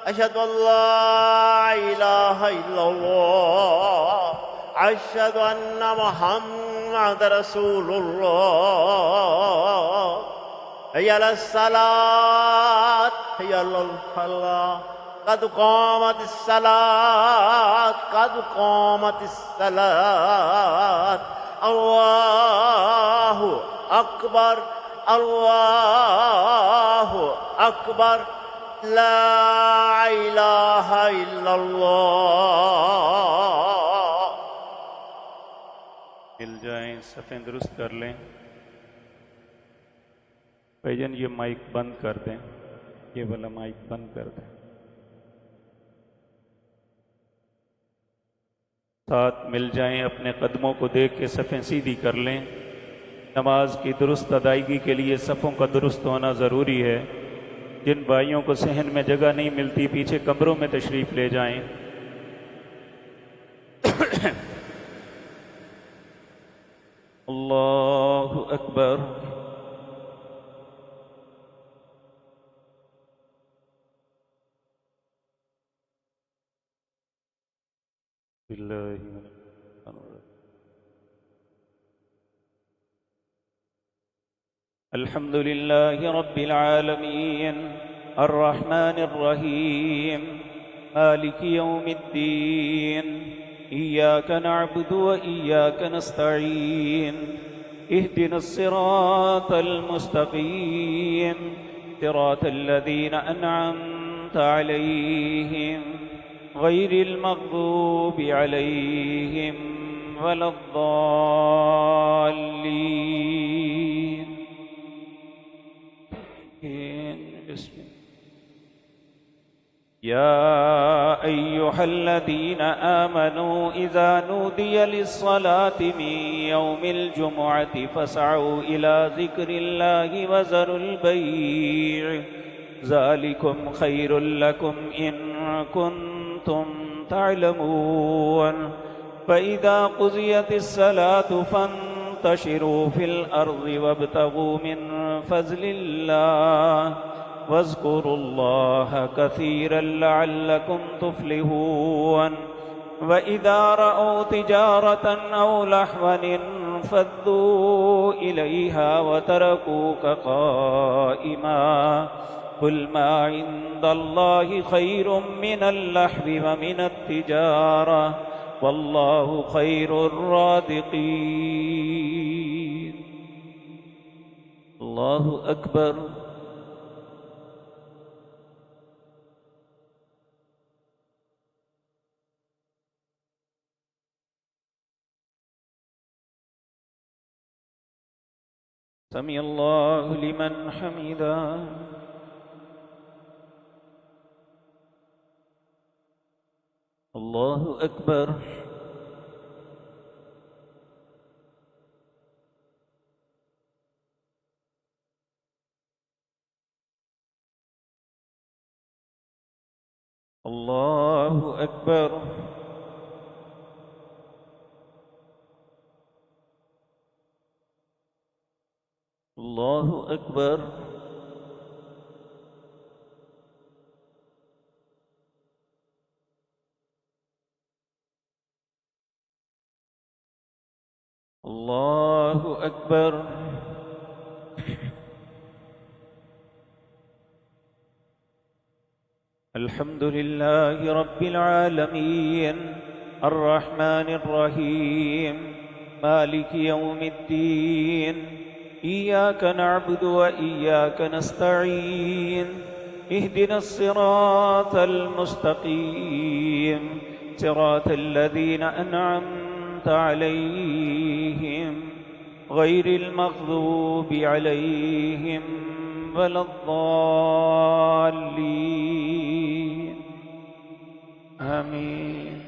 B: اشہد ان لا الہ الا اللہ، اشہد ان محمد رسول اللہ، حی علی الصلاة حی علی الفلاح، قد قامت الصلاة قد قامت الصلاة، اللہ اکبر اللہ اکبر، لا الہ الا اللہ۔
A: مل جائیں، صفیں درست کر لیں۔ بھائی جان یہ مائک بند کر دیں، یہ والا مائک بند کر دیں۔ ساتھ مل جائیں، اپنے قدموں کو دیکھ کے صفیں سیدھی کر لیں۔ نماز کی درست ادائیگی کے لیے صفوں کا درست ہونا ضروری ہے۔ جن بھائیوں کو صحن میں جگہ نہیں ملتی پیچھے کمروں میں تشریف لے جائیں۔ اللہ اکبر۔ الحمد لله رب العالمين الرحمن الرحيم مالك يوم الدين إياك نعبد وإياك نستعين اهدنا الصراط المستقيم صراط الذين أنعمت عليهم غير المغضوب عليهم ولا الضالين يا أيها الذين آمنوا إذا نودي للصلاة من يوم الجمعة فاسعوا إلى ذكر الله وذروا البيع ذلكم خير لكم إن كنتم تعلمون فإذا قضيت الصلاة فانتشروا في الأرض وابتغوا من فضل الله واذكروا الله كثيرا لعلكم تفلحون وإذا رأوا تجارة أو لهوا انفضوا إليها وتركوك قائما قل ما عند الله خير من اللهو ومن التجارة والله خير الرازقين الله أكبر سمع الله لمن حمده الله أكبر الله أكبر الله أكبر الله أكبر الحمد لله رب العالمين الرحمن الرحيم مالك يوم الدين إياك نعبد وإياك نستعين اهدنا الصراط المستقيم صراط الذين أنعمت عليهم غير المغضوب عليهم ولا الضالين آمين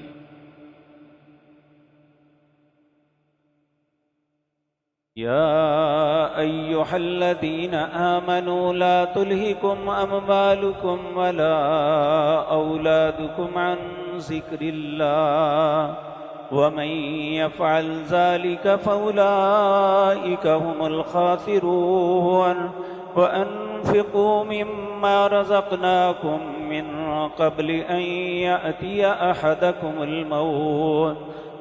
A: يا أيها الذين آمنوا لا تلهكم أموالكم ولا أولادكم عن ذكر الله ومن يفعل ذلك فأولئك هم الخاسرون وأنفقوا مما رزقناكم من قبل أن يأتي أحدكم الموت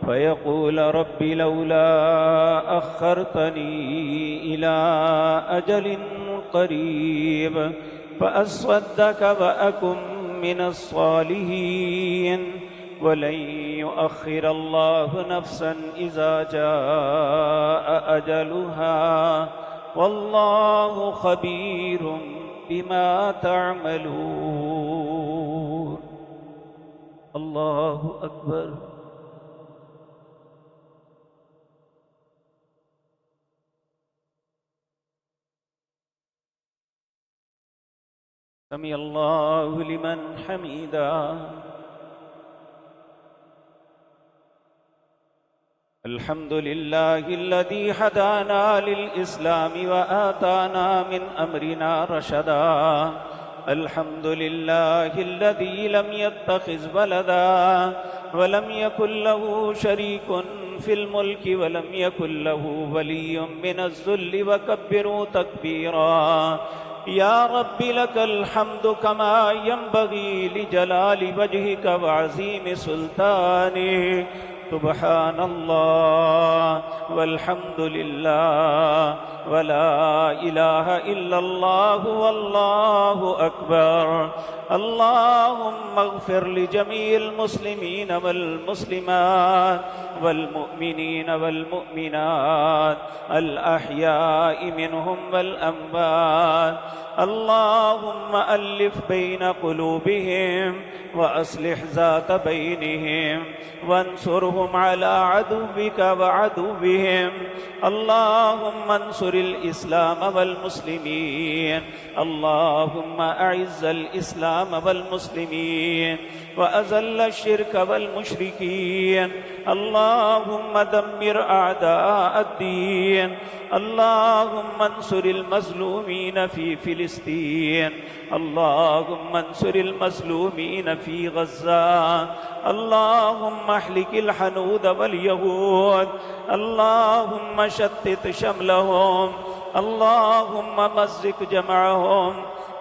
A: فيقول رب لولا أخرتني إلى أجل قريب فأصدق وأكن من الصالحين ولن يؤخر الله نفسا إذا جاء أجلها والله خبير بما تعملون الله أكبر سمع الله لمن حمده
C: الحمد لله الذي هدانا للإسلام وآتانا من أمرنا رشدا. الحمد لله الذي لم يتخذ ولدا ولم يكن له شريك في الملك ولم يكن له ولي من الذل وكبروا تكبيرا. يا رب لك الحمد كما ينبغي لجلال وجهك وعظيم سلطانك. سبحان الله والحمد لله ولا إله إلا الله والله أكبر. اللهم اغفر لجميع المسلمين والمسلمات والمؤمنين والمؤمنات الأحياء منهم والأموات. اللهم ألف بين قلوبهم وأصلح ذات بينهم وانصرهم على عدوك وعدوهم. اللهم انصر الإسلام والمسلمين. اللهم أعز الإسلام والمسلمين وأذل الشرك والمشركين. اللهم دمر أعداء الدين. اللهم انصر المظلومين في فلسطين. اللهم انصر المظلومين في غزة. اللهم اهلك الحنود واليهود. اللهم شتت شملهم. اللهم مزق جمعهم.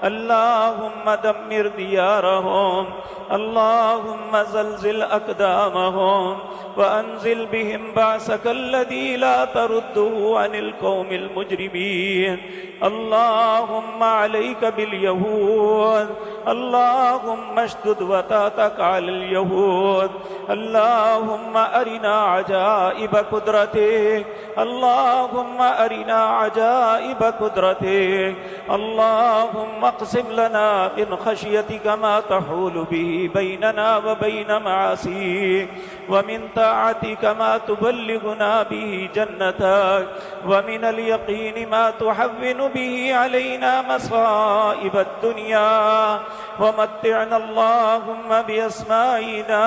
C: اللهم دمر ديارهم. اللهم زلزل أقدامهم وأنزل بهم بأسك الذي لا ترده عن القوم المجرمين. اللهم عليك باليهود. اللهم اشدد وطأتك على اليهود. اللهم أرنا عجائب قدرتك. اللهم أرنا عجائب قدرتك. اللهم اقسم لنا من خشيتك ما تحول به بيننا وبين معاصيك ومن طاعتك ما تبلغنا به جنتك ومن اليقين ما تحون به علينا مصائب الدنيا. ومتعنا اللهم بأسمائنا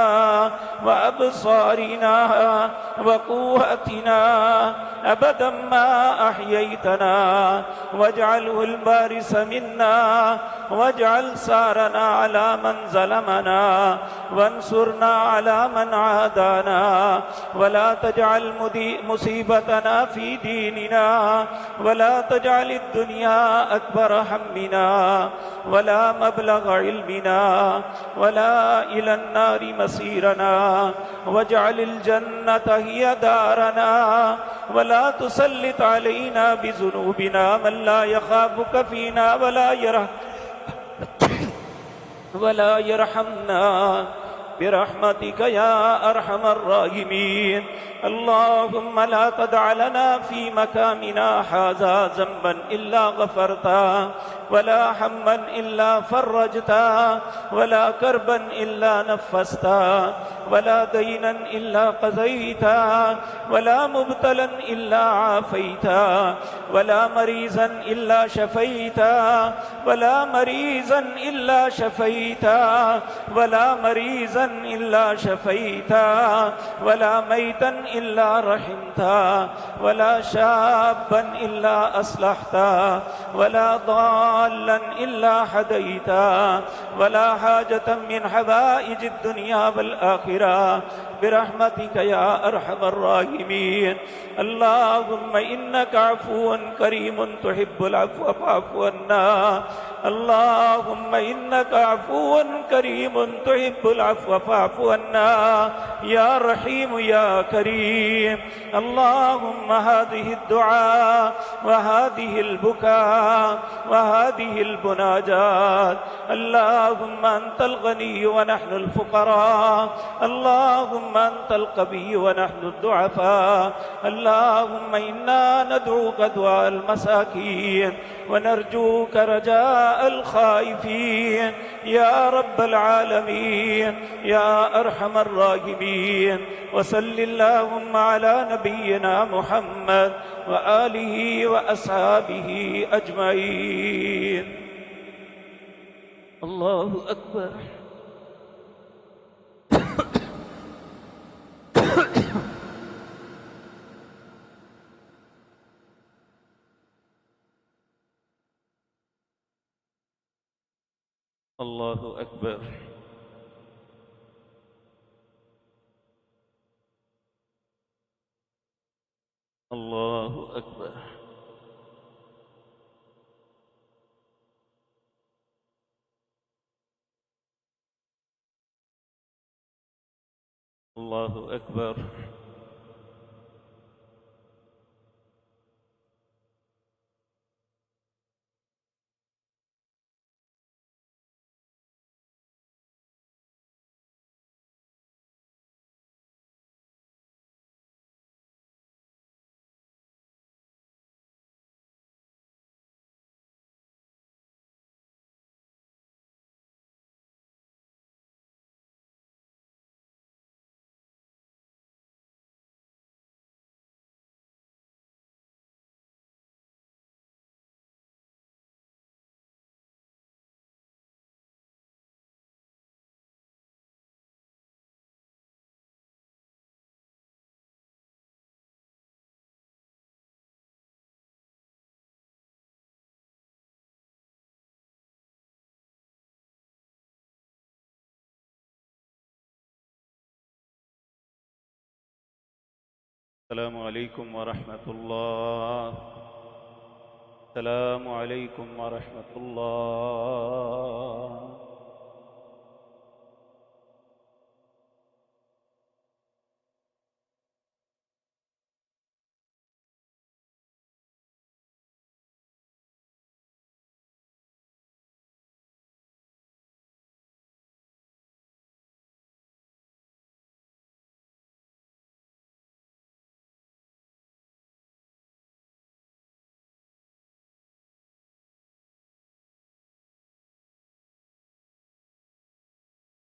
C: وأبصارنا وقوتنا أبدا ما أحييتنا واجعله الوارث منا واجعل ثارنا على من ظلمنا وانصرنا على من عادانا ولا تجعل مصيبتنا في ديننا ولا تجعل الدنيا أكبر همنا ولا مبلغ علمنا ولا إلى النار مصيرنا واجعل الجنة هي دارنا ولا تسلط علينا بذنوبنا من لا يخافك فينا ولا يرحمنا برحمتك يا أرحم الراحمين. اللهم لا تدع لنا في مكاننا هذا ذنبا إلا غفرته ولا هما إلا فرجته ولا كربا إلا نفسته ولا دينا إلا قضيته ولا مبتلا إلا عافيته ولا مريضا إلا شفيته ولا مريضا إلا شفيته ولا مريضا إلا شفيته ولا ميتا إلا رحمته ولا شابا إلا أصلحته ولا ضالا إلا هديته ولا حاجة من حوائج الدنيا والآخرة برحمتك يا أرحم الراحمين. اللهم إنك عفو كريم تحب العفو فاعف عنا. اللهم إنك عفو كريم تحب العفو فاعف عنا يا رحيم يا كريم. اللهم هذه الدعاء وهذه البكاء وهذه المناجات. اللهم أنت الغني ونحن الفقراء. اللهم أنت القوي ونحن الضعفاء. اللهم إنا ندعوك دعاء المساكين ونرجوك رجاء الخائفين يا رب العالمين يا أرحم الراحمين. وصل اللهم على نبينا محمد وآله وأصحابه أجمعين. الله أكبر. اللہ اکبر اللہ اکبر اللہ اکبر السلام علیکم ورحمۃ اللہ السلام علیکم ورحمۃ اللہ